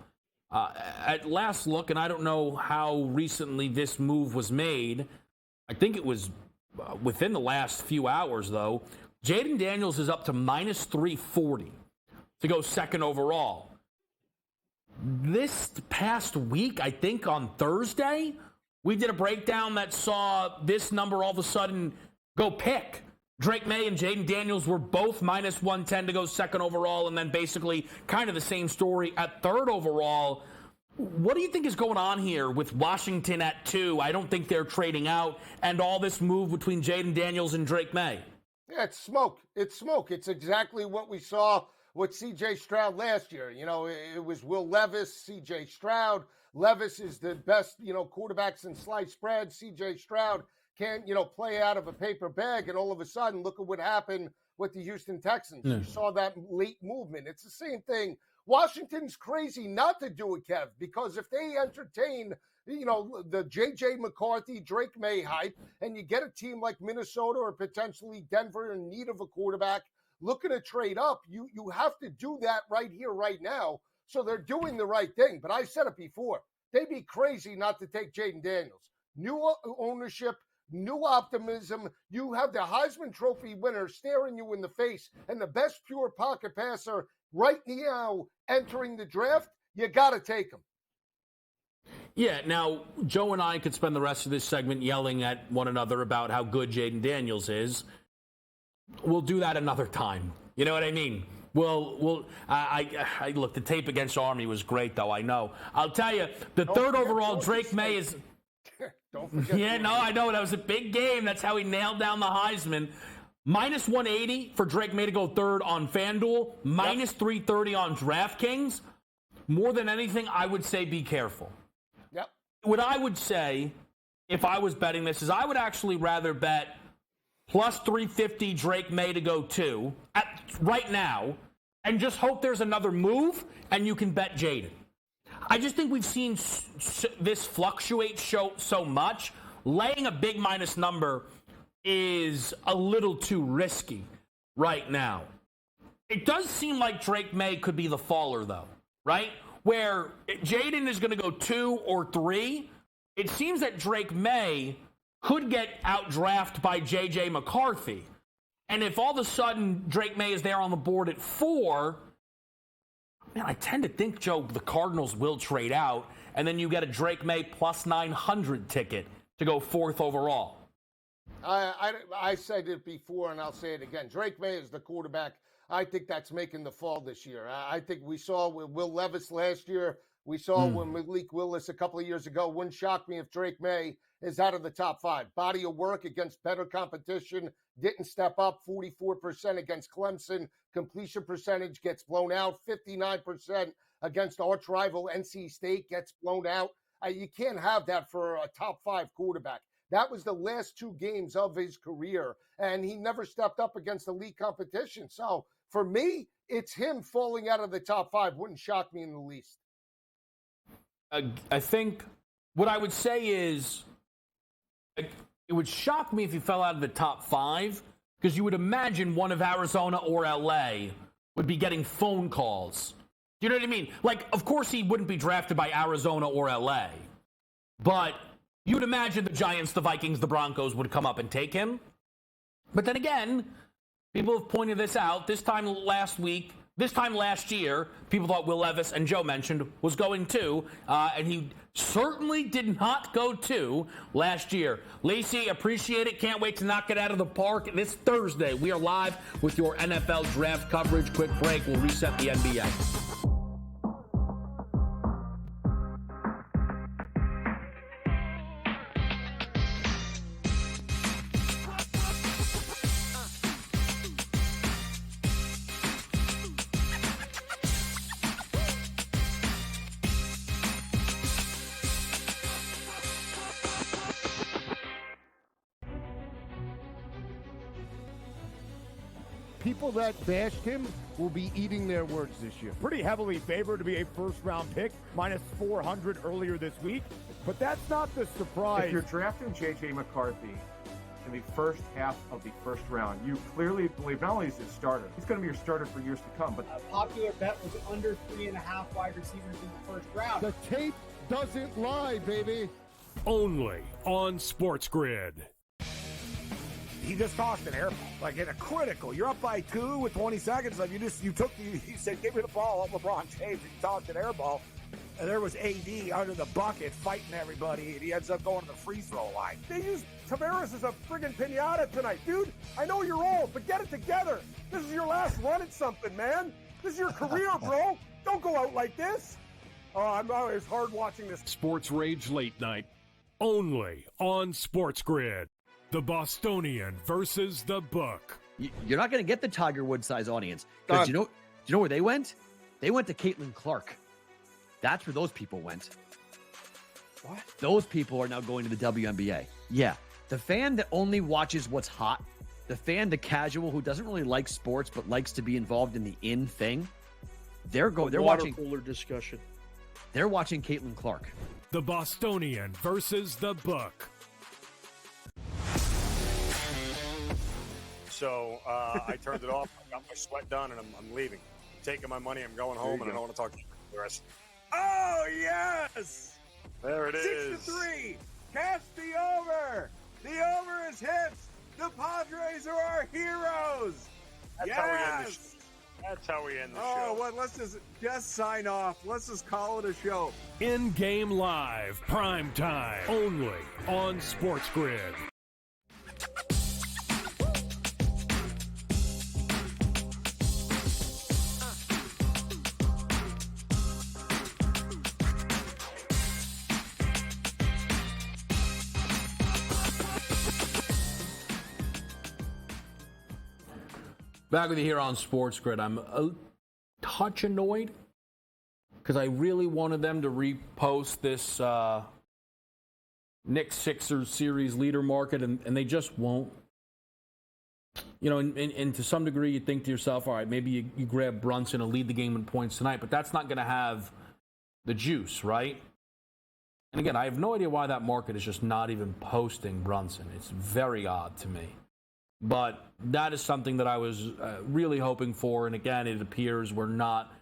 At last look, and I don't know how recently this move was made, I think it was within the last few hours, though, Jaden Daniels is up to minus 340 to go second overall. This past week, I think on Thursday, we did a breakdown that saw this number all of a sudden go pick. Drake May and Jaden Daniels were both minus 110 to go second overall, and then basically kind of the same story at third overall. What do you think is going on here with Washington at 2? I don't think they're trading out, and all this move between Jaden Daniels and Drake May.
Yeah, it's smoke. It's smoke. It's exactly what we saw with C.J. Stroud last year. You know, it was Will Levis, C.J. Stroud. Levis is the best, quarterbacks in slice spread. C.J. Stroud can't, play out of a paper bag. And all of a sudden, look at what happened with the Houston Texans. Yeah. You saw that late movement. It's the same thing. Washington's crazy not to do it, Kev, because if they entertain, the J.J. McCarthy, Drake May hype, and you get a team like Minnesota or potentially Denver in need of a quarterback looking to trade up, you have to do that right here, right now. So they're doing the right thing. But I said it before. They'd be crazy not to take Jaden Daniels. New ownership, new optimism. You have the Heisman Trophy winner staring you in the face and the best pure pocket passer right now entering the draft. You got to take him.
Yeah, now, Joe and I could spend the rest of this segment yelling at one another about how good Jaden Daniels is. We'll do that another time. You know what I mean? I look, the tape against Army was great, though, I know. I'll tell you, the third overall, Drake May is...
Don't forget.
Yeah, no, I know. That was a big game. That's how he nailed down the Heisman. Minus 180 for Drake May to go third on FanDuel. Minus 330 on DraftKings. More than anything, I would say be careful.
Yep.
What I would say, if I was betting this, is I would actually rather bet plus 350 Drake May to go 2 right now and just hope there's another move and you can bet Jaden. I just think we've seen this fluctuate so much. Laying a big minus number is a little too risky right now. It does seem like Drake May could be the faller, though, right? Where Jaden is going to go 2 or 3. It seems that Drake May could get outdrafted by J.J. McCarthy. And if all of a sudden Drake May is there on the board at 4, man, I tend to think, Joe, the Cardinals will trade out, and then you get a Drake May plus 900 ticket to go 4th overall.
I said it before, and I'll say it again. Drake May is the quarterback. I think that's making the fall this year. I think we saw with Will Levis last year. We saw with Malik Willis a couple of years ago. Wouldn't shock me if Drake May is out of the top 5. Body of work against better competition. Didn't step up. 44% against Clemson. Completion percentage gets blown out. 59% against arch rival NC State gets blown out. You can't have that for a top 5 quarterback. That was the last 2 games of his career, and he never stepped up against elite competition. So for me, it's him falling out of the top 5. Wouldn't shock me in the least.
I think what I would say is it would shock me if he fell out of the top 5, because you would imagine one of Arizona or LA would be getting phone calls. Do you know what I mean? Like, of course he wouldn't be drafted by Arizona or LA, but you would imagine the Giants, the Vikings, the Broncos would come up and take him. But then again, people have pointed this out. This time last year, people thought Will Levis, and Joe mentioned, was going 2, and he certainly did not go 2 last year. Lacey, appreciate it. Can't wait to knock it out of the park this Thursday. We are live with your NFL draft coverage. Quick break. We'll reset the NBA.
People that bashed him will be eating their words this year. Pretty heavily favored to be a first-round pick, minus 400 earlier this week. But that's not the surprise.
If you're drafting J.J. McCarthy in the first half of the first round, you clearly believe not only is he a starter, he's going to be your starter for years to come. But
a popular bet was under 3.5 wide receivers in the first round.
The tape doesn't lie, baby.
Only on SportsGrid.
He just tossed an air ball, like in a critical. You're up by 2 with 20 seconds left. He said, give me the ball, LeBron James. He tossed an air ball. And there was AD under the bucket fighting everybody, and he ends up going to the free throw line. They used Tavares as a friggin' pinata tonight. Dude, I know you're old, but get it together. This is your last run at something, man. This is your career, bro. Don't go out like this. Oh, it's hard watching this.
Sports Rage Late Night, only on SportsGrid. The Bostonian versus the Book.
You're not going to get the Tiger Woods size audience. Because do you know where they went? They went to Caitlin Clark. That's where those people went. What? Those people are now going to the WNBA. Yeah. The fan that only watches what's hot, the casual who doesn't really like sports but likes to be involved in the in thing, they're watching
cooler discussion.
They're watching Caitlin Clark.
The Bostonian versus the Book.
So I turned it off. I got my sweat done, and I'm leaving. I'm taking my money. I'm going home, and I don't want to talk to you for the rest.
Oh, yes!
There it is.
6-3. Cash the over. The over is hits. The Padres are our heroes.
That's how we end the show. That's how we end the show.
Oh, well, let's just sign off. Let's just call it a show.
In-game live, prime time, only on SportsGrid.
Back with you here on Sports Grid. I'm a touch annoyed because I really wanted them to repost this Knicks Sixers series leader market, and they just won't. You know, and to some degree, you think to yourself, all right, maybe you grab Brunson and lead the game in points tonight, but that's not going to have the juice, right? And again, I have no idea why that market is just not even posting Brunson. It's very odd to me. But that is something that I was really hoping for, and again, it appears we're not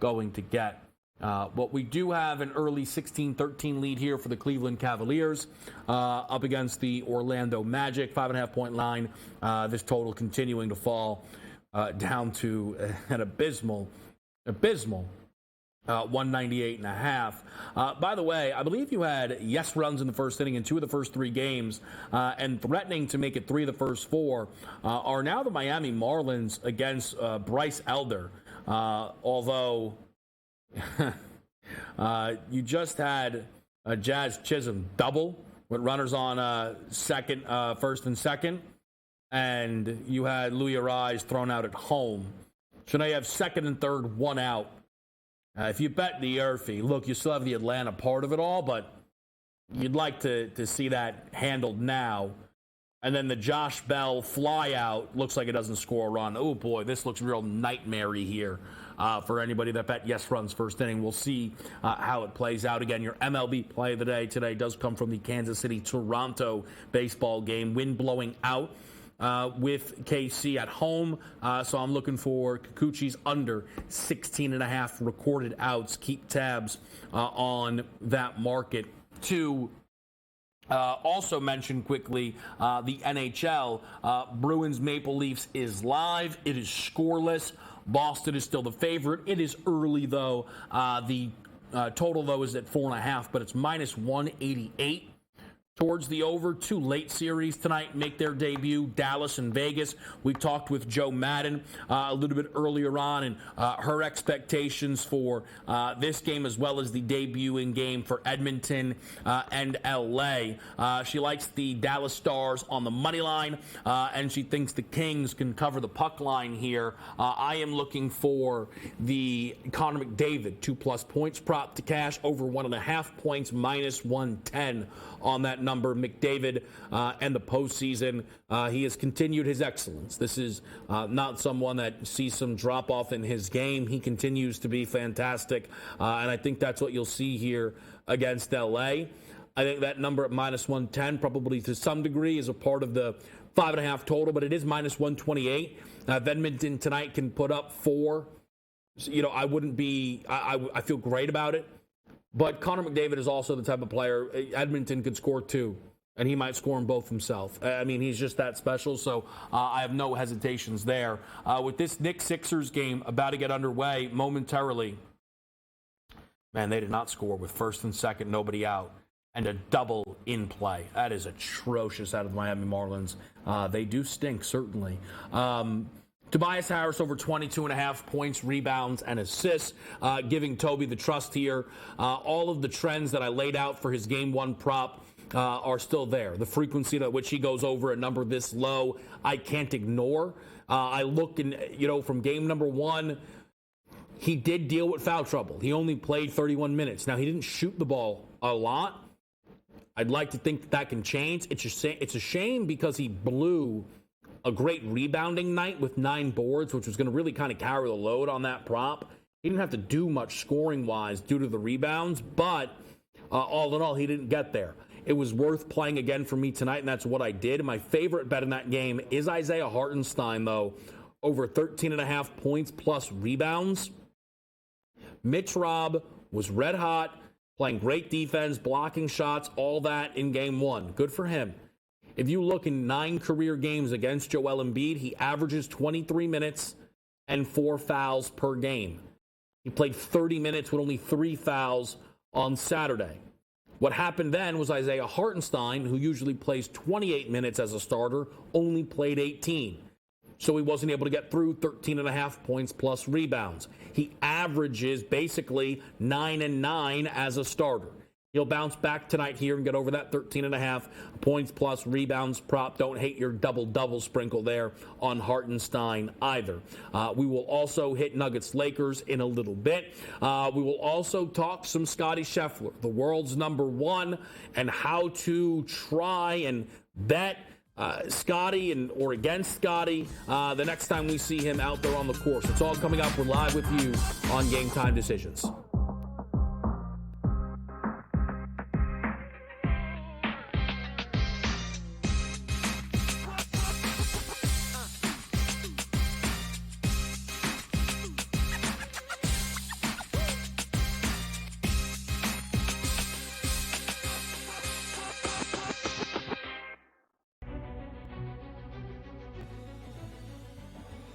going to get. But we do have an early 16-13 lead here for the Cleveland Cavaliers up against the Orlando Magic. 5.5-point line. This total continuing to fall down to an abysmal 198.5. By the way, I believe you had yes runs in the first inning in 2 of the first 3 games, and threatening to make it 3 of the first 4 are now the Miami Marlins against Bryce Elder. Although you just had Jazz Chisholm double with runners on first and second, and you had Louis Arise thrown out at home. So now you have second and third, 1 out. If you bet the Earthy, look, you still have the Atlanta part of it all, but you'd like to see that handled now. And then the Josh Bell fly out looks like it doesn't score a run. Oh, boy, this looks real nightmare-y here for anybody that bet yes runs first inning. We'll see how it plays out. Again, your MLB play of the day today does come from the Kansas City-Toronto baseball game. Wind blowing out with KC at home. So I'm looking for Kikuchi's under 16.5 recorded outs. Keep tabs on that market. To also mention quickly, the NHL, Bruins Maple Leafs is live. It is scoreless. Boston is still the favorite. It is early, though. The total, though, is at 4.5, but it's minus 188. Towards the over. 2 late series tonight make their debut, Dallas and Vegas. We talked with Joe Madden a little bit earlier on, and her expectations for this game as well as the debuting game for Edmonton and L.A. She likes the Dallas Stars on the money line, and she thinks the Kings can cover the puck line here. I am looking for the Connor McDavid 2+ points prop to cash, over 1.5 points, minus 110 on that number. McDavid and the postseason, he has continued his excellence. This is not someone that sees some drop-off in his game. He continues to be fantastic, and I think that's what you'll see here against L.A. I think that number at minus 110 probably to some degree is a part of the 5.5 total, but it is minus 128. If Edmonton tonight can put up 4, I wouldn't be, I feel great about it. But Connor McDavid is also the type of player, Edmonton could score 2, and he might score them both himself. I mean, he's just that special, so I have no hesitations there. With this Knicks Sixers game about to get underway momentarily, man, they did not score with first and second, nobody out, and a double in play. That is atrocious out of the Miami Marlins. They do stink, certainly. Tobias Harris over 22.5 points, rebounds, and assists, giving Toby the trust here. All of the trends that I laid out for his Game 1 prop are still there. The frequency at which he goes over a number this low, I can't ignore. I look from game number 1, he did deal with foul trouble. He only played 31 minutes. Now, he didn't shoot the ball a lot. I'd like to think that can change. It's a shame because he blew a great rebounding night with 9 boards, which was going to really kind of carry the load on that prop. He didn't have to do much scoring-wise due to the rebounds, but all in all, he didn't get there. It was worth playing again for me tonight, and that's what I did. My favorite bet in that game is Isaiah Hartenstein, though, over 13.5 points plus rebounds. Mitch Robb was red hot, playing great defense, blocking shots, all that in Game 1. Good for him. If you look in 9 career games against Joel Embiid, he averages 23 minutes and 4 fouls per game. He played 30 minutes with only 3 fouls on Saturday. What happened then was Isaiah Hartenstein, who usually plays 28 minutes as a starter, only played 18. So he wasn't able to get through 13.5 points plus rebounds. He averages basically 9 and 9 as a starter. He'll bounce back tonight here and get over that 13.5 points plus rebounds prop. Don't hate your double-double sprinkle there on Hartenstein either. We will also hit Nuggets-Lakers in a little bit. We will also talk some Scottie Scheffler, the world's number one, and how to try and bet Scottie or against Scottie the next time we see him out there on the course. It's all coming up. We're live with you on Game Time Decisions.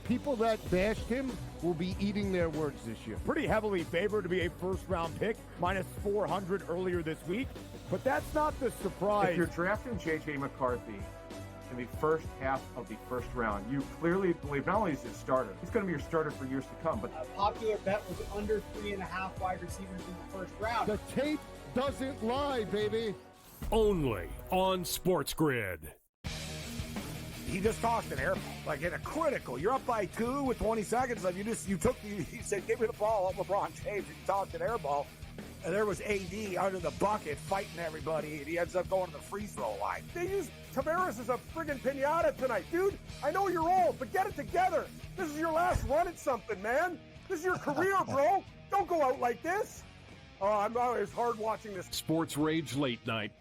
People that bashed him will be eating their words this year.
Pretty heavily favored to be a first-round pick, minus 400 earlier this week. But that's not the surprise.
If you're drafting J.J. McCarthy in the first half of the first round, you clearly believe not only is he a starter, he's going to be your starter for years to come. But
a popular bet was under 3.5 wide receivers in the first round.
The tape doesn't lie, baby.
Only on SportsGrid.
He just tossed an air ball, like in a critical. You're up by 2 with 20 seconds left. He said, give me the ball, LeBron James. He tossed an air ball. And there was AD under the bucket fighting everybody. And he ends up going to the free throw line.
they use Tavares as a friggin' pinata tonight. Dude, I know you're old, but get it together. This is your last run at something, man. This is your career, bro. Don't go out like this. Oh, it's hard watching this.
Sports Rage Late Night.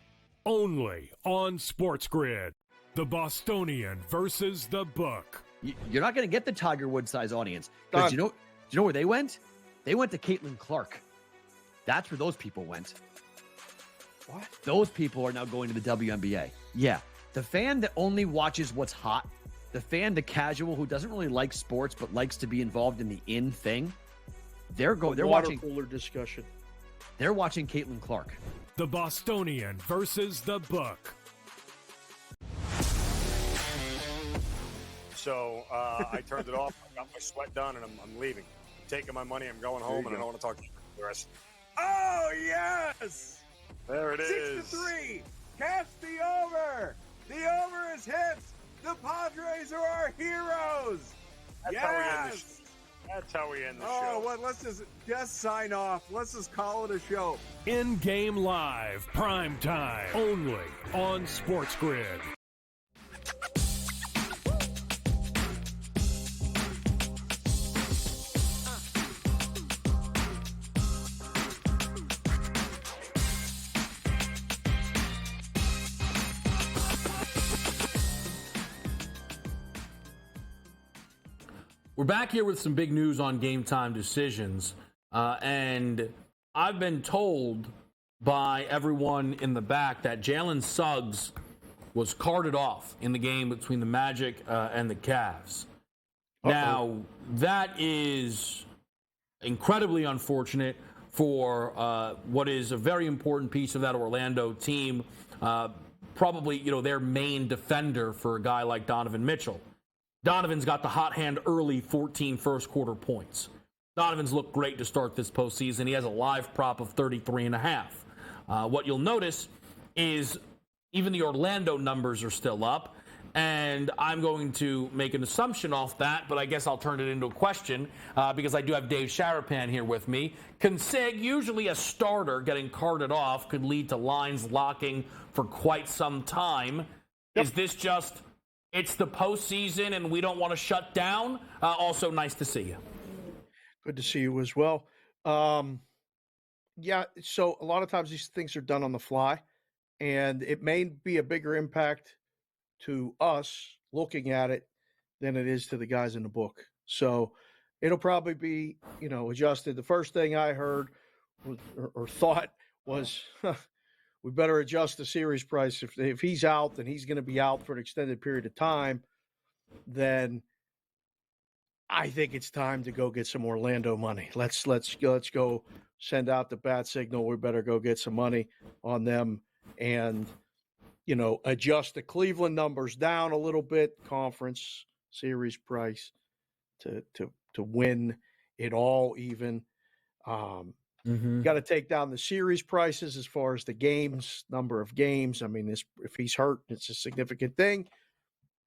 Only on SportsGrid. The Bostonian versus the Book.
You're not going to get the Tiger Woods size audience. Because do you know where they went? They went to Caitlin Clark. That's where those people went.
What?
Those people are now going to the WNBA. Yeah. The fan that only watches what's hot, the casual who doesn't really like sports but likes to be involved in the in thing, they're watching
cooler discussion.
They're watching Caitlin Clark.
The Bostonian versus the Book.
So I turned it off. I got my sweat done, and I'm leaving. I'm taking my money. I'm going home, and I don't want to talk to you for the rest.
Oh, yes!
There it is.
6-3. Catch the over. The over is hit. The Padres are our heroes.
That's how we end the show. That's how we end the show.
Oh, well, let's just sign off. Let's just call it a show.
In-game live, prime time, only on SportsGrid.
We're back here with some big news on Game Time Decisions, and I've been told by everyone in the back that Jalen Suggs was carted off in the game between the Magic and the Cavs. Now, that is incredibly unfortunate for what is a very important piece of that Orlando team, probably, their main defender for a guy like Donovan Mitchell. Donovan's got the hot hand early, 14 first quarter points. Donovan's looked great to start this postseason. He has a live prop of 33.5. What you'll notice is even the Orlando numbers are still up, and I'm going to make an assumption off that, but I guess I'll turn it into a question because I do have Dave Sharapan here with me. Consig, usually a starter getting carted off could lead to lines locking for quite some time. Is this just... it's the postseason and we don't want to shut down? Also, nice to see you.
Good to see you as well. Yeah, so a lot of times these things are done on the fly, and it may be a bigger impact to us looking at it than it is to the guys in the book. So it'll probably be, adjusted. The first thing I heard or thought was, we better adjust the series price. If he's out, then he's going to be out for an extended period of time. Then I think it's time to go get some Orlando money. Let's go send out the bat signal. We better go get some money on them and, adjust the Cleveland numbers down a little bit, conference series price to win it all even. You got to take down the series prices as far as the games, number of games. I mean, if he's hurt, it's a significant thing.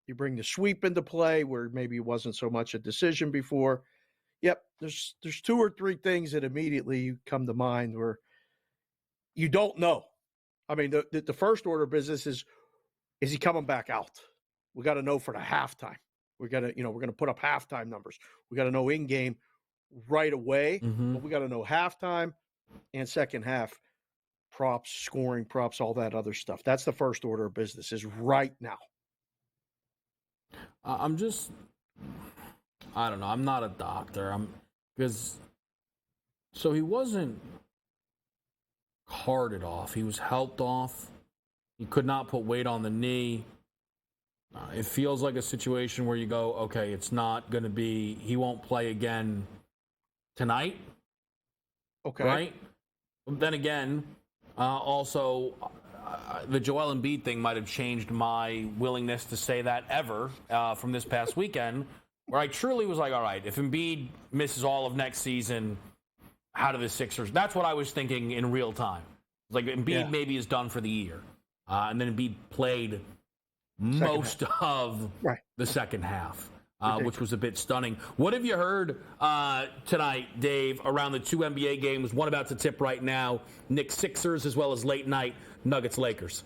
You bring the sweep into play where maybe it wasn't so much a decision before. Yep, there's 2 or 3 things that immediately come to mind where you don't know. I mean, the first order of business is he coming back out? We got to know for the halftime. We're going to put up halftime numbers. We got to know in game right away, but we got to know halftime and second half props, scoring props, all that other stuff. That's the first order of business is right now.
I don't know. I'm not a doctor. So he wasn't carted off. He was helped off. He could not put weight on the knee. It feels like a situation where you go, okay, it's not going to be, he won't play again tonight.
Okay.
Right? Then again, also, the Joel Embiid thing might have changed my willingness to say that ever from this past weekend, where I truly was like, all right, if Embiid misses all of next season, how do the Sixers? That's what I was thinking in real time. Like Embiid maybe is done for the year. And then Embiid played most of the second half, which was a bit stunning. What have you heard tonight, Dave, around the 2 NBA games, one about to tip right now, Knicks Sixers, as well as late night Nuggets Lakers?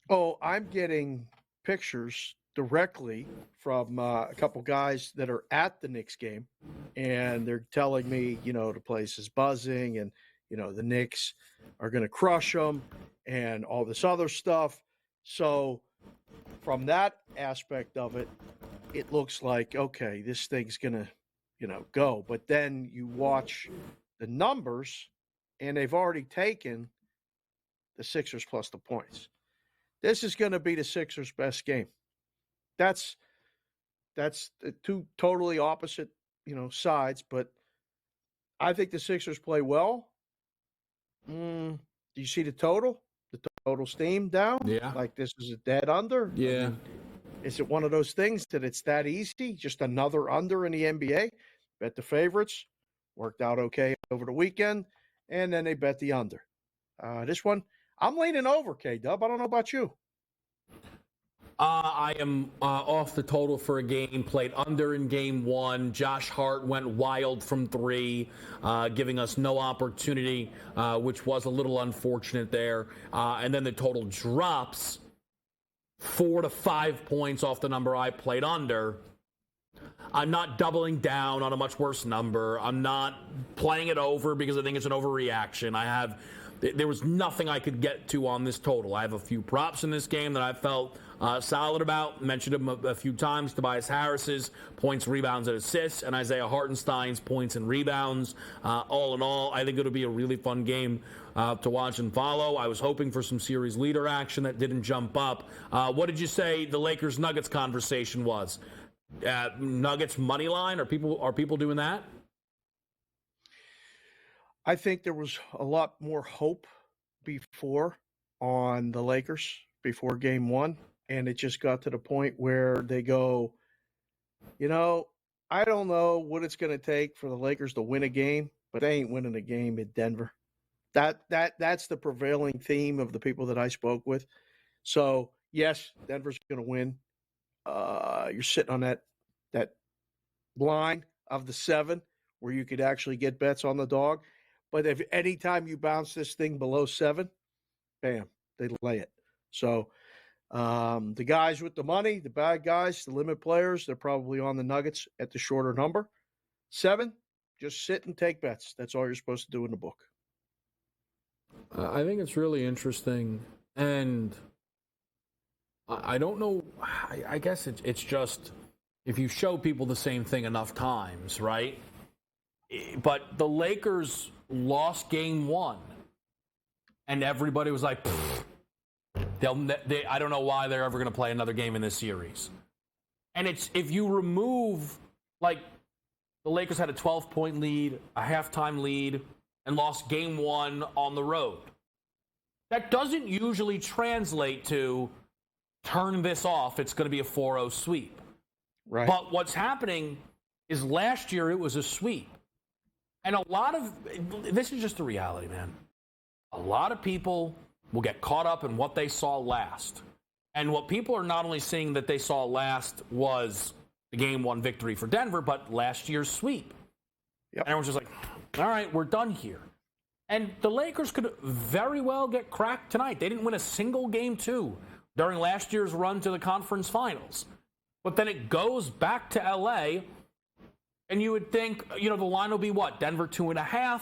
Oh, I'm getting pictures directly from a couple guys that are at the Knicks game, and they're telling me, the place is buzzing and, the Knicks are going to crush them and all this other stuff. So from that aspect of it, it looks like, okay, this thing's going to, go. But then you watch the numbers, and they've already taken the Sixers plus the points. This is going to be the Sixers' best game. That's the 2 totally opposite, sides. But I think the Sixers play well. Do you see the total? The total steam down?
Yeah.
Like this is a dead under?
Yeah.
I mean, is it one of those things that it's that easy? Just another under in the NBA? Bet the favorites. Worked out okay over the weekend. And then they bet the under. This one, I'm leaning over, K-Dub. I don't know about you.
I am off the total for a game, played under in game 1. Josh Hart went wild from 3, giving us no opportunity, which was a little unfortunate there. And then the total drops 4 to 5 points off the number I played under. I'm not doubling down on a much worse number. I'm not playing it over because I think it's an overreaction. There was nothing I could get to on this total. I have a few props in this game that I felt solid about. Mentioned them a few times. Tobias Harris's points, rebounds, and assists, and Isaiah Hartenstein's points and rebounds. All in all, I think it'll be a really fun game to watch and follow. I was hoping for some series leader action that didn't jump up. What did you say the Lakers-Nuggets conversation was? Nuggets money line? Are people doing that?
I think there was a lot more hope before on the Lakers before game 1. And it just got to the point where they go, I don't know what it's going to take for the Lakers to win a game, but they ain't winning a game in Denver. That's the prevailing theme of the people that I spoke with. So, yes, Denver's going to win. You're sitting on that line of the 7 where you could actually get bets on the dog. But if anytime you bounce this thing below 7, bam, they lay it. So the guys with the money, the bad guys, the limit players, they're probably on the Nuggets at the shorter number. 7, just sit and take bets. That's all you're supposed to do in the book.
I think it's really interesting. And I don't know. I guess it's just if you show people the same thing enough times, right? But the Lakers lost game 1, and everybody was like, I don't know why they're ever going to play another game in this series. And it's if you remove, like, the Lakers had a 12-point lead, a halftime lead, and lost game 1 on the road. That doesn't usually translate to turn this off, it's going to be a 4-0 sweep.
Right.
But what's happening is last year it was a sweep. And a lot of this is just the reality, man. A lot of people will get caught up in what they saw last. And what people are not only seeing that they saw last was the Game 1 victory for Denver, but last year's sweep. Yep. And everyone's just like, all right, we're done here. And the Lakers could very well get cracked tonight. They didn't win a single Game 2 during last year's run to the conference finals. But then it goes back to L.A., and you would think, the line will be what? Denver 2.5,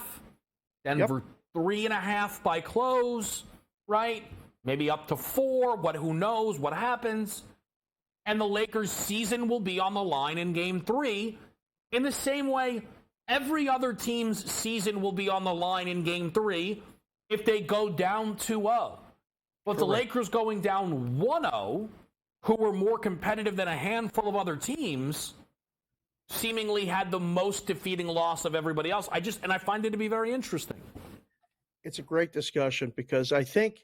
Denver 3.5 by close, right? Maybe up to 4. Who knows what happens? And the Lakers' season will be on the line in Game 3 in the same way every other team's season will be on the line in Game 3 if they go down 2-0. But the Lakers going down 1-0, who were more competitive than a handful of other teams, seemingly had the most defeating loss of everybody else. I find it to be very interesting.
It's a great discussion because I think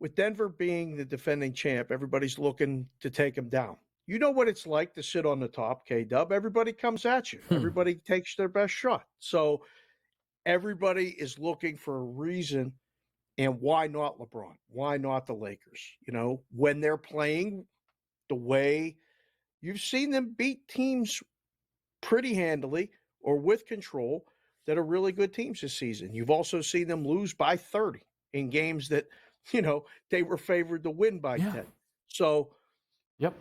with Denver being the defending champ, everybody's looking to take them down. You know what it's like to sit on the top, K-Dub. Everybody comes at you. Everybody takes their best shot. So everybody is looking for a reason. And why not LeBron? Why not the Lakers? When they're playing the way you've seen them beat teams pretty handily or with control that are really good teams this season. You've also seen them lose by 30 in games that, they were favored to win by 10. So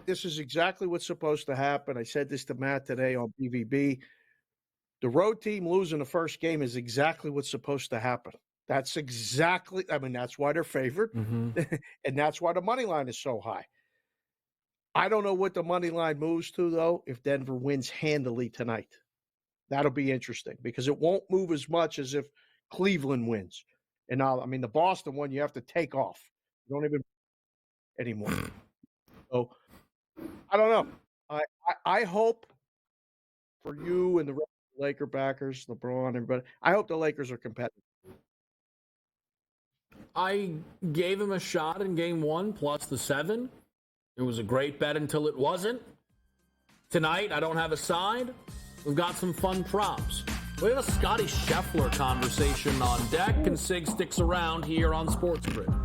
this is exactly what's supposed to happen. I said this to Matt today on BVB. The road team losing the first game is exactly what's supposed to happen. That's that's why they're favored. And that's why the money line is so high. I don't know what the money line moves to, though, if Denver wins handily tonight. That'll be interesting because it won't move as much as if Cleveland wins. And the Boston one, you have to take off. You don't even anymore. So I don't know. I hope for you and the rest of the Laker backers, LeBron, everybody, I hope the Lakers are competitive.
I gave him a shot in Game 1 plus the 7. It was a great bet until it wasn't. Tonight, I don't have a side. We've got some fun props. We have a Scotty Scheffler conversation on deck, and Sig sticks around here on SportsGrid.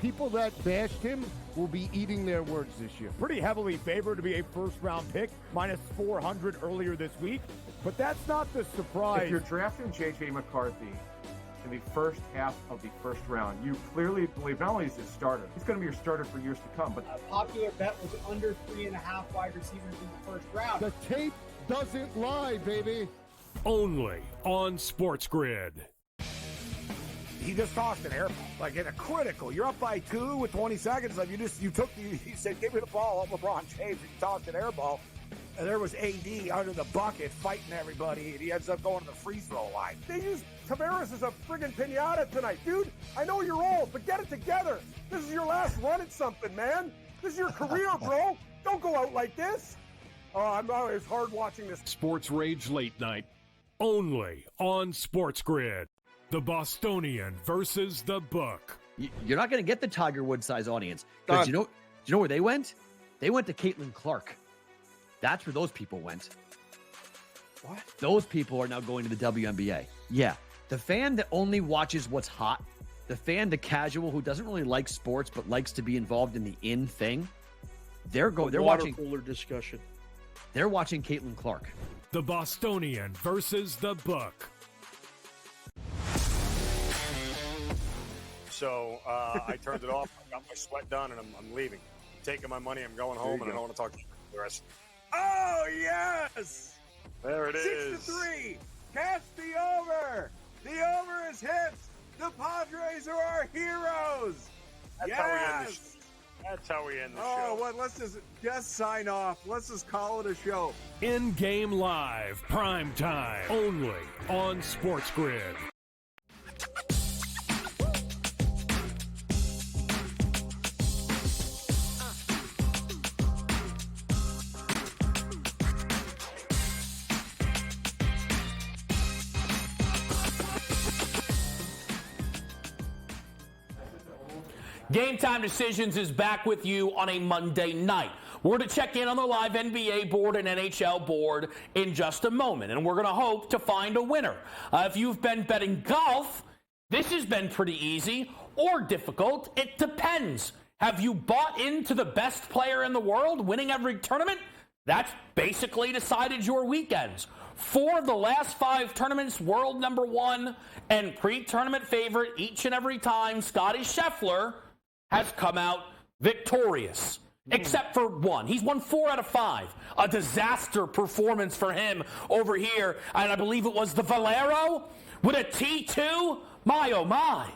People that bashed him will be eating their words this year.
Pretty heavily favored to be a first-round pick, minus 400 earlier this week. But that's not the surprise.
If you're drafting J.J. McCarthy in the first half of the first round, you clearly believe not only is he a starter, he's going to be your starter for years to come. But
a popular bet was under 3.5 wide receivers in the first round.
The tape doesn't lie, baby.
Only on SportsGrid.
He just tossed an air ball, like in a critical. You're up by 2 with 20 seconds left. He said, give me the ball, LeBron James, and he tossed an air ball. And there was AD under the bucket fighting everybody, and he ends up going to the free throw line.
They used Tavares as a friggin' pinata tonight. Dude, I know you're old, but get it together. This is your last run at something, man. This is your career, bro. Don't go out like this. Oh, it's hard watching this.
Sports Rage Late Night. Only on SportsGrid. The Bostonian versus the Book.
You're not going to get the Tiger Woods size audience. Because do you know where they went? They went to Caitlin Clark. That's where those people went.
What?
Those people are now going to the WNBA. Yeah. The fan that only watches what's hot, the fan, the casual who doesn't really like sports but likes to be involved in the in thing, they're watching
cooler discussion.
They're watching Caitlin Clark.
The Bostonian versus the Book.
So I turned it off. I got my sweat done, and I'm leaving. I'm taking my money. I'm going home, and I don't want to talk to you the rest.
Oh, yes!
There it is.
6-3. Catch the over. The over is hit. The Padres are our heroes.
That's how we end the show. That's how we end the show.
Oh, well, let's just sign off. Let's just call it a show.
In-game live, prime time, only on SportsGrid.
Game Time Decisions is back with you on a Monday night. We're going to check in on the live NBA board and NHL board in just a moment, and we're going to hope to find a winner. If you've been betting golf, this has been pretty easy or difficult. It depends. Have you bought into the best player in the world winning every tournament? That's basically decided your weekends. 4 of the last 5 tournaments, world number 1 and pre-tournament favorite each and every time, Scottie Scheffler has come out victorious. Except for 1. He's won 4 out of 5. A disaster performance for him over here. And I believe it was the Valero with a T2. My, oh my.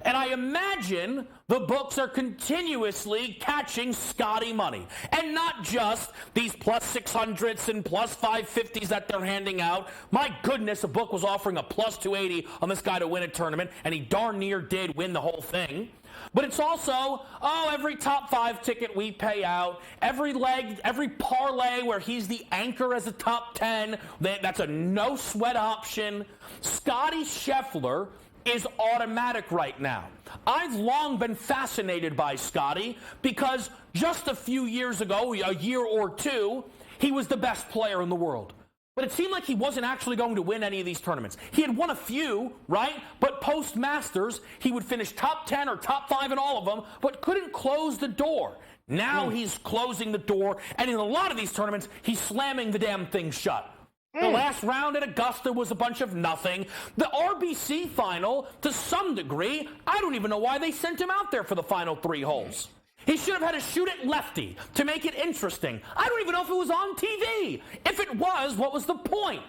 And I imagine the books are continuously catching Scotty money. And not just these plus 600s and plus 550s that they're handing out. My goodness, a book was offering a plus 280 on this guy to win a tournament, and he darn near did win the whole thing. But it's also, every top 5 ticket we pay out, every leg, every parlay where he's the anchor as a top 10, that's a no-sweat option. Scottie Scheffler is automatic right now. I've long been fascinated by Scottie because just a few years ago, a year or 2, he was the best player in the world. But it seemed like he wasn't actually going to win any of these tournaments. He had won a few, right? But post-Masters, he would finish top 10 or top 5 in all of them, but couldn't close the door. Now he's closing the door, and in a lot of these tournaments, he's slamming the damn thing shut. The last round at Augusta was a bunch of nothing. The RBC final, to some degree, I don't even know why they sent him out there for the final 3 holes. He should have had to shoot it lefty to make it interesting. I don't even know if it was on TV. If it was, what was the point?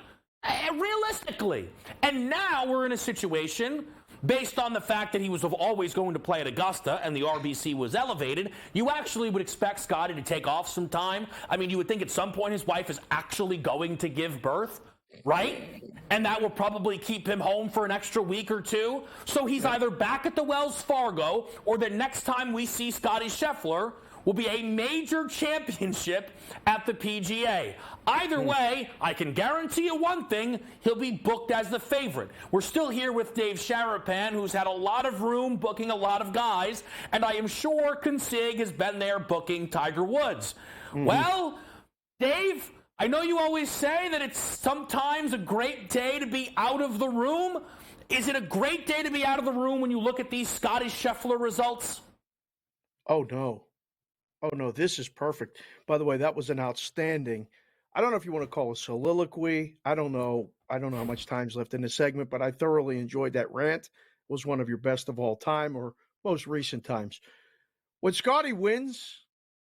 Realistically. And now we're in a situation, based on the fact that he was always going to play at Augusta and the RBC was elevated, you actually would expect Scottie to take off some time. I mean, you would think at some point his wife is actually going to give birth, right? And that will probably keep him home for an extra week or 2. So he's either back at the Wells Fargo, or the next time we see Scottie Scheffler will be a major championship at the PGA. Either way, I can guarantee you one thing, he'll be booked as the favorite. We're still here with Dave Sharapan, who's had a lot of room booking a lot of guys, and I am sure Consig has been there booking Tiger Woods. Well, Dave, I know you always say that it's sometimes a great day to be out of the room. Is it a great day to be out of the room when you look at these Scottie Scheffler results?
Oh, no. Oh, no, this is perfect. By the way, that was an outstanding, I don't know if you want to call it a soliloquy. I don't know how much time's left in the segment, but I thoroughly enjoyed that rant. It was one of your best of all time or most recent times. When Scottie wins,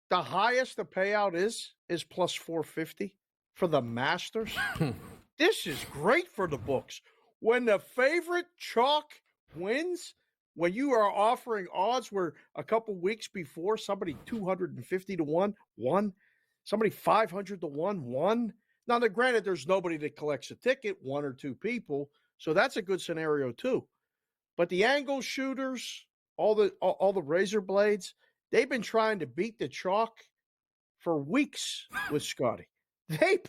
the highest the payout is plus 450 for the Masters. This is great for the books. When the favorite chalk wins, when you are offering odds where a couple weeks before somebody 250 to 1 won, somebody 500 to 1 won. Now, granted, there's nobody that collects a ticket, 1 or 2 people, so that's a good scenario too. But the angle shooters, all the razor blades, they've been trying to beat the chalk for weeks with Scottie. They've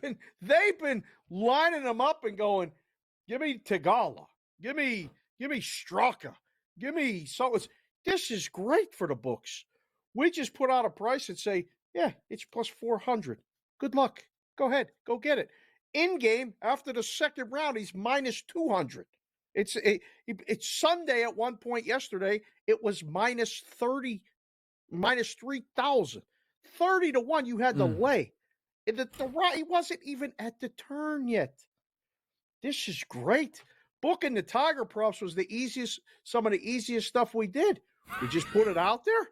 been lining them up and going, give me Tagala, give me Straka, give me so. This is great for the books. We just put out a price and say, yeah, it's plus 400. Good luck. Go ahead, go get it. In game after the second round, he's minus 200. It's Sunday at one point yesterday. It was minus 30, minus 3,000. 30 to 1, you had to lay. He wasn't even at the turn yet. This is great. Booking the Tiger props was some of the easiest stuff we did. We just put it out there,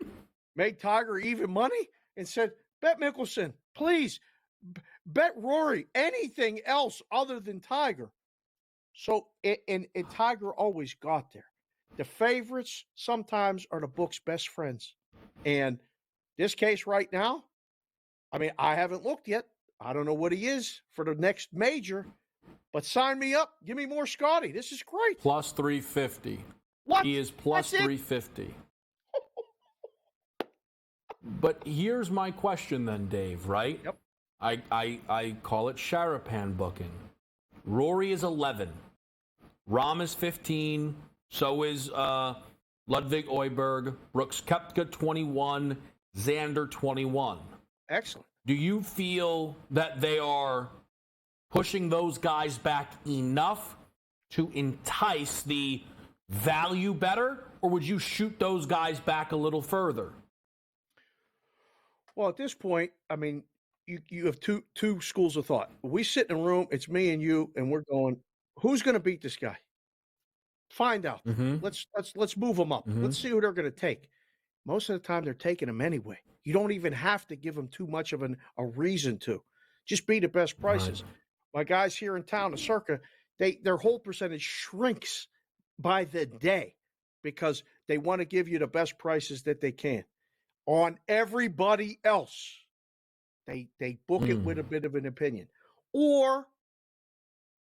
made Tiger even money, and said, bet Mickelson, please, bet Rory, anything else other than Tiger. So, and Tiger always got there. The favorites sometimes are the book's best friends. And this case right now, I mean, I haven't looked yet. I don't know what he is for the next major, but sign me up. Give me more Scottie. This is great.
Plus 350.
What?
He is plus 350. But here's my question then, Dave, right?
Yep.
I call it Sharapan booking. Rory is 11. Rahm is 15. So is Ludwig Oyberg, Brooks Koepka 21, Xander 21.
Excellent.
Do you feel that they are pushing those guys back enough to entice the value better, or would you shoot those guys back a little further?
Well, at this point, I mean, you have two schools of thought. We sit in a room, it's me and you, and we're going, who's going to beat this guy? Find out. Let's move them up. Let's see who they're going to take. Most of the time, they're taking them anyway. You don't even have to give them too much of a reason to. Just be the best prices. Right. My guys here in town, the Circa, their whole percentage shrinks by the day because they want to give you the best prices that they can. On everybody else, they book it with a bit of an opinion. Or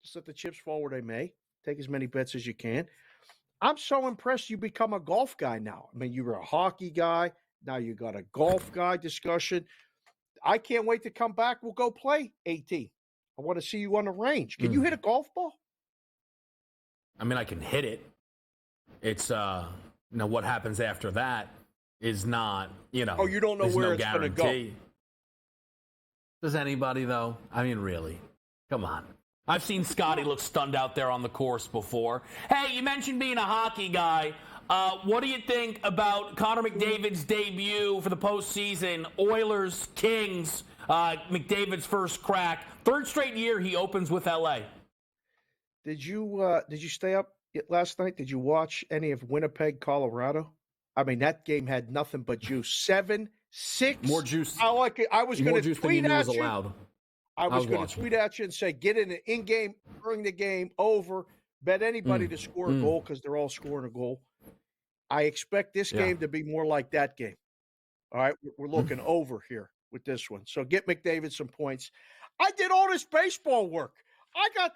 just let the chips fall where they may. Take as many bets as you can. I'm so impressed you become a golf guy now. I mean, you were a hockey guy. Now you got a golf guy discussion. I can't wait to come back. We'll go play 18. I want to see you on the range. Can you hit a golf ball?
I mean, I can hit it. It's, what happens after that is not,
Oh, you don't know where it's going to go.
Does anybody, though? I mean, really? Come on. I've seen Scotty look stunned out there on the course before. Hey, you mentioned being a hockey guy. What do you think about Connor McDavid's debut for the postseason? Oilers, Kings, McDavid's first crack. Third straight year he opens with LA.
Did you stay up last night? Did you watch any of Winnipeg, Colorado? I mean, that game had nothing but juice. 7-6.
More juice.
I like it. I was going to tweet at you.
Allowed.
I was going to tweet at you and say, get in an in-game, during the game, over. Bet anybody to score a goal because they're all scoring a goal. I expect this game to be more like that game. All right, we're looking over here with this one. So get McDavid some points. I did all this baseball work. I got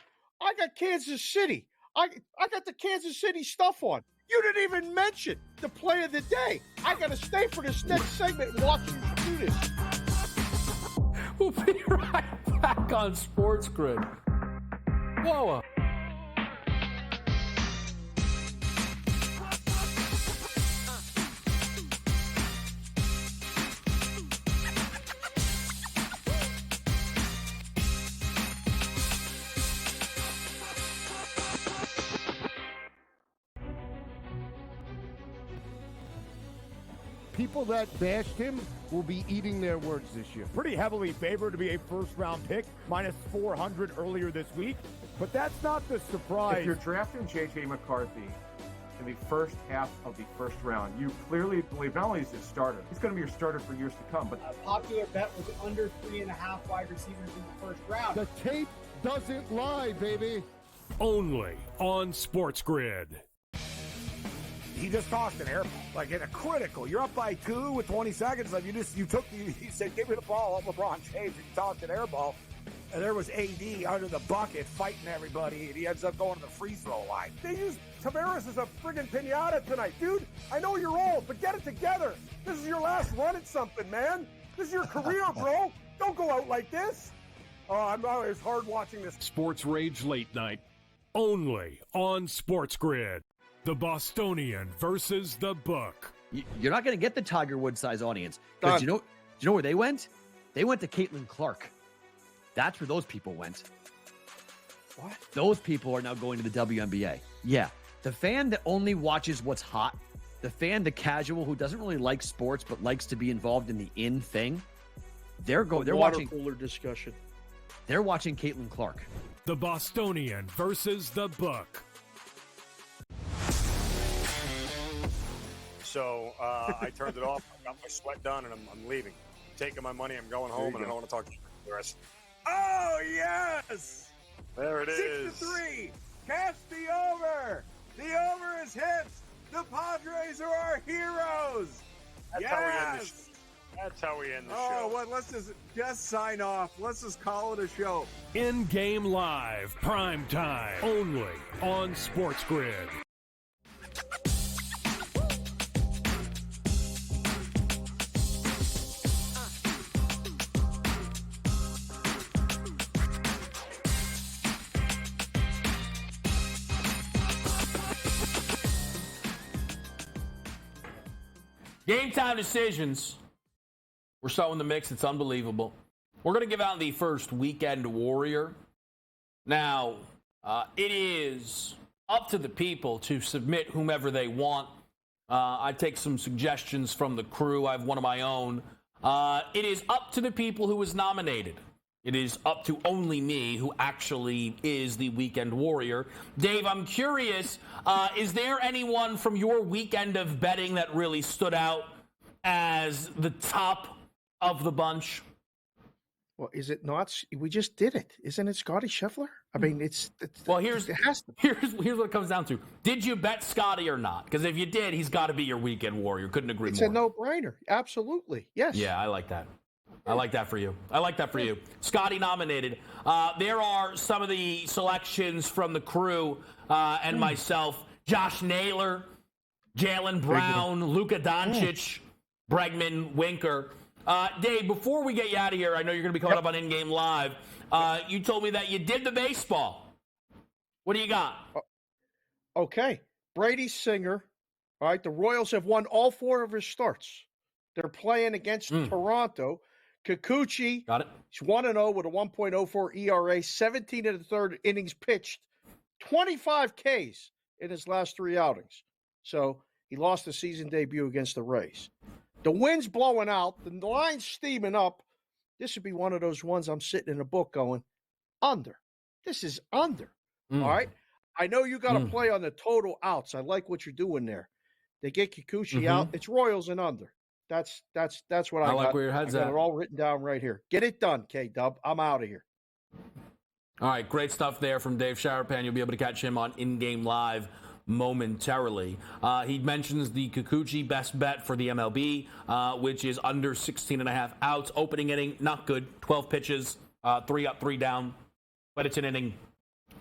Kansas City. I got the Kansas City stuff on. You didn't even mention the play of the day. I got to stay for this next segment and watch you do this.
We'll be right back on Sports Grid. Whoa.
People that bashed him will be eating their words this year.
Pretty heavily favored to be a first-round pick, minus 400 earlier this week. But that's not the surprise.
If you're drafting J.J. McCarthy in the first half of the first round, you clearly believe not only is he a starter, he's going to be your starter for years to come. But
a popular bet was under 3.5 wide receivers in the first round.
The tape doesn't lie, baby.
Only on Sports Grid.
He just tossed an air ball, like in a critical. You're up by 2 with 20 seconds left. He said, give me the ball, LeBron James, and he tossed an air ball. And there was AD under the bucket fighting everybody, and he ends up going to the free throw line.
They used Tavares as a friggin' pinata tonight. Dude, I know you're old, but get it together. This is your last run at something, man. This is your career, bro. Don't go out like this. Oh, it's hard watching this.
Sports Rage Late Night. Only on Sports Grid. The Bostonian versus the Book.
You're not going to get the Tiger Woods size audience. Because do you know where they went? They went to Caitlin Clark. That's where those people went.
What?
Those people are now going to the WNBA. Yeah. The fan that only watches what's hot, the fan, the casual who doesn't really like sports but likes to be involved in the in thing, they're watching
cooler discussion.
They're watching Caitlin Clark.
The Bostonian versus the Book.
So I turned it off. I got my sweat done, and I'm leaving. Taking my money. I'm going home, and I don't want to talk to you the rest.
Oh, yes!
There it is.
6-3. Cast the over. The over is hit. The Padres are our heroes.
That's how we end the show. That's how we end the show.
Oh, well, let's just sign off. Let's just call it a show.
In-game live, prime time, only on Sports Grid.
Game time decisions. We're so in the mix, it's unbelievable. We're going to give out the first weekend warrior. Now, it is up to the people to submit whomever they want. I take some suggestions from the crew. I have one of my own. It is up to the people who was nominated. It is up to only me, who actually is the weekend warrior. Dave, I'm curious, is there anyone from your weekend of betting that really stood out as the top of the bunch?
Well, is it not? We just did it. Isn't it Scotty Scheffler? I mean, it's
well, here's what it comes down to. Did you bet Scotty or not? Because if you did, he's got to be your weekend warrior. Couldn't agree more.
It's a no-brainer. Absolutely. Yes.
Yeah, I like that. I like that for you. Scotty nominated. There are some of the selections from the crew and myself. Josh Naylor, Jaylen Brown, Luka Doncic, Bregman, Winker. Dave, before we get you out of here, I know you're going to be coming up on In-Game Live. You told me that you did the baseball. What do you got?
Okay. Brady Singer. All right. The Royals have won all 4 of his starts. They're playing against Toronto. Kikuchi.
Got it.
He's 1-0 with a 1.04 ERA, 17 of the third innings pitched, 25 Ks in his last 3 outings. So he lost the season debut against the Rays. The wind's blowing out. The line's steaming up. This would be one of those ones I'm sitting in a book going, under. This is under. All right? I know you got to play on the total outs. I like what you're doing there. They get Kikuchi out. It's Royals and under. That's what I got.
like where your head's
I got
at.
it all written down right here. Get it done, K-Dub. I'm out of here.
All right, great stuff there from Dave Sharapan. You'll be able to catch him on In-Game Live momentarily. He mentions the Kikuchi best bet for the MLB, which is under 16.5 outs. Opening inning, not good. 12 pitches, 3 up, 3 down. But it's an inning.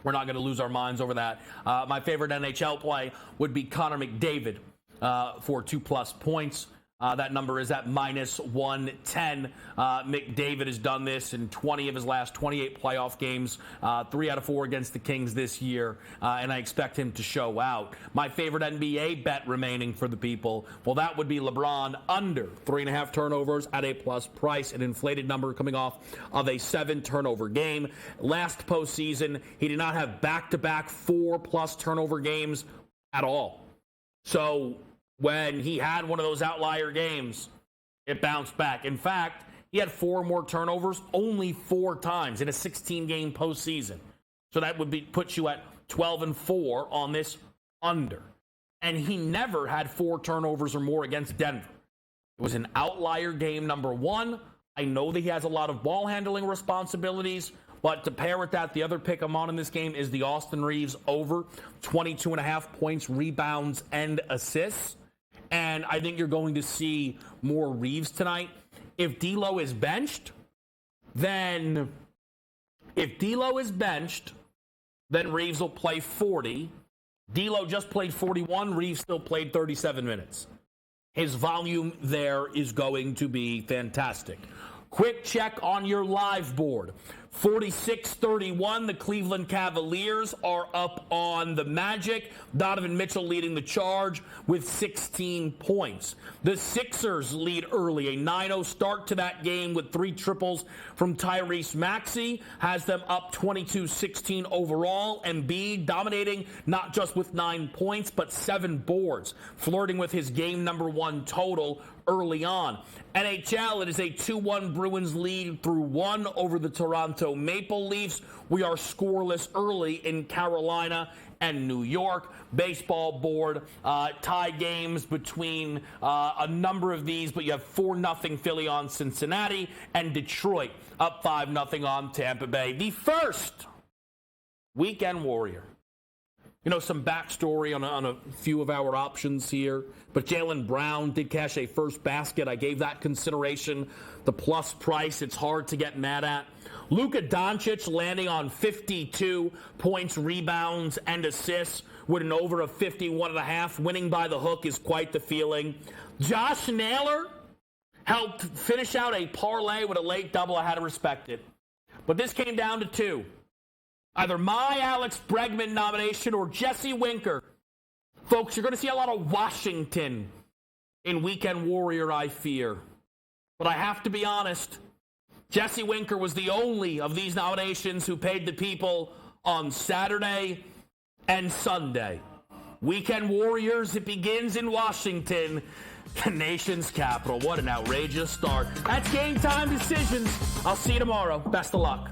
We're not going to lose our minds over that. My favorite NHL play would be Connor McDavid for 2+ points. That number is at -110. McDavid has done this in 20 of his last 28 playoff games, 3 out of 4 against the Kings this year, and I expect him to show out. My favorite NBA bet remaining for the people, well, that would be LeBron under 3.5 turnovers at a plus price, an inflated number coming off of a 7-turnover game. Last postseason, he did not have back-to-back 4+ turnover games at all. So when he had one of those outlier games, it bounced back. In fact, he had 4 more turnovers only 4 times in a 16-game postseason. So that would put you at 12-4 on this under. And he never had 4 turnovers or more against Denver. It was an outlier game, number 1. I know that he has a lot of ball handling responsibilities, but to pair with that, the other pick I'm on in this game is the Austin Reeves over 22.5 points, rebounds, and assists. And I think you're going to see more Reeves tonight. If D'Lo is benched, then Reeves will play 40. D'Lo just played 41. Reeves still played 37 minutes. His volume there is going to be fantastic. Quick check on your live board. 46-31, the Cleveland Cavaliers are up on the Magic. Donovan Mitchell leading the charge with 16 points. The Sixers lead early, a 9-0 start to that game with 3 triples from Tyrese Maxey, has them up 22-16 overall. Embiid dominating not just with 9 points, but 7 boards, flirting with his game number 1 total early on. NHL, it is a 2-1 Bruins lead through 1 over the Toronto Maple Leafs. We are scoreless early in Carolina and New York. Baseball board, tie games between a number of these, but you have 4-0 Philly on Cincinnati, and Detroit up 5-0 on Tampa Bay. The first weekend warrior. You know, some backstory on a few of our options here. But Jaylen Brown did cash a first basket. I gave that consideration. The plus price, it's hard to get mad at. Luka Doncic landing on 52 points, rebounds, and assists with an over of 51.5. Winning by the hook is quite the feeling. Josh Naylor helped finish out a parlay with a late double. I had to respect it. But this came down to 2. Either my Alex Bregman nomination or Jesse Winker. Folks, you're going to see a lot of Washington In Weekend Warrior, I fear. But I have to be honest, Jesse Winker was the only of these nominations who paid the people on Saturday and Sunday. Weekend Warriors, it begins in Washington, the nation's capital. What an outrageous start. That's Game Time Decisions. I'll see you tomorrow. Best of luck.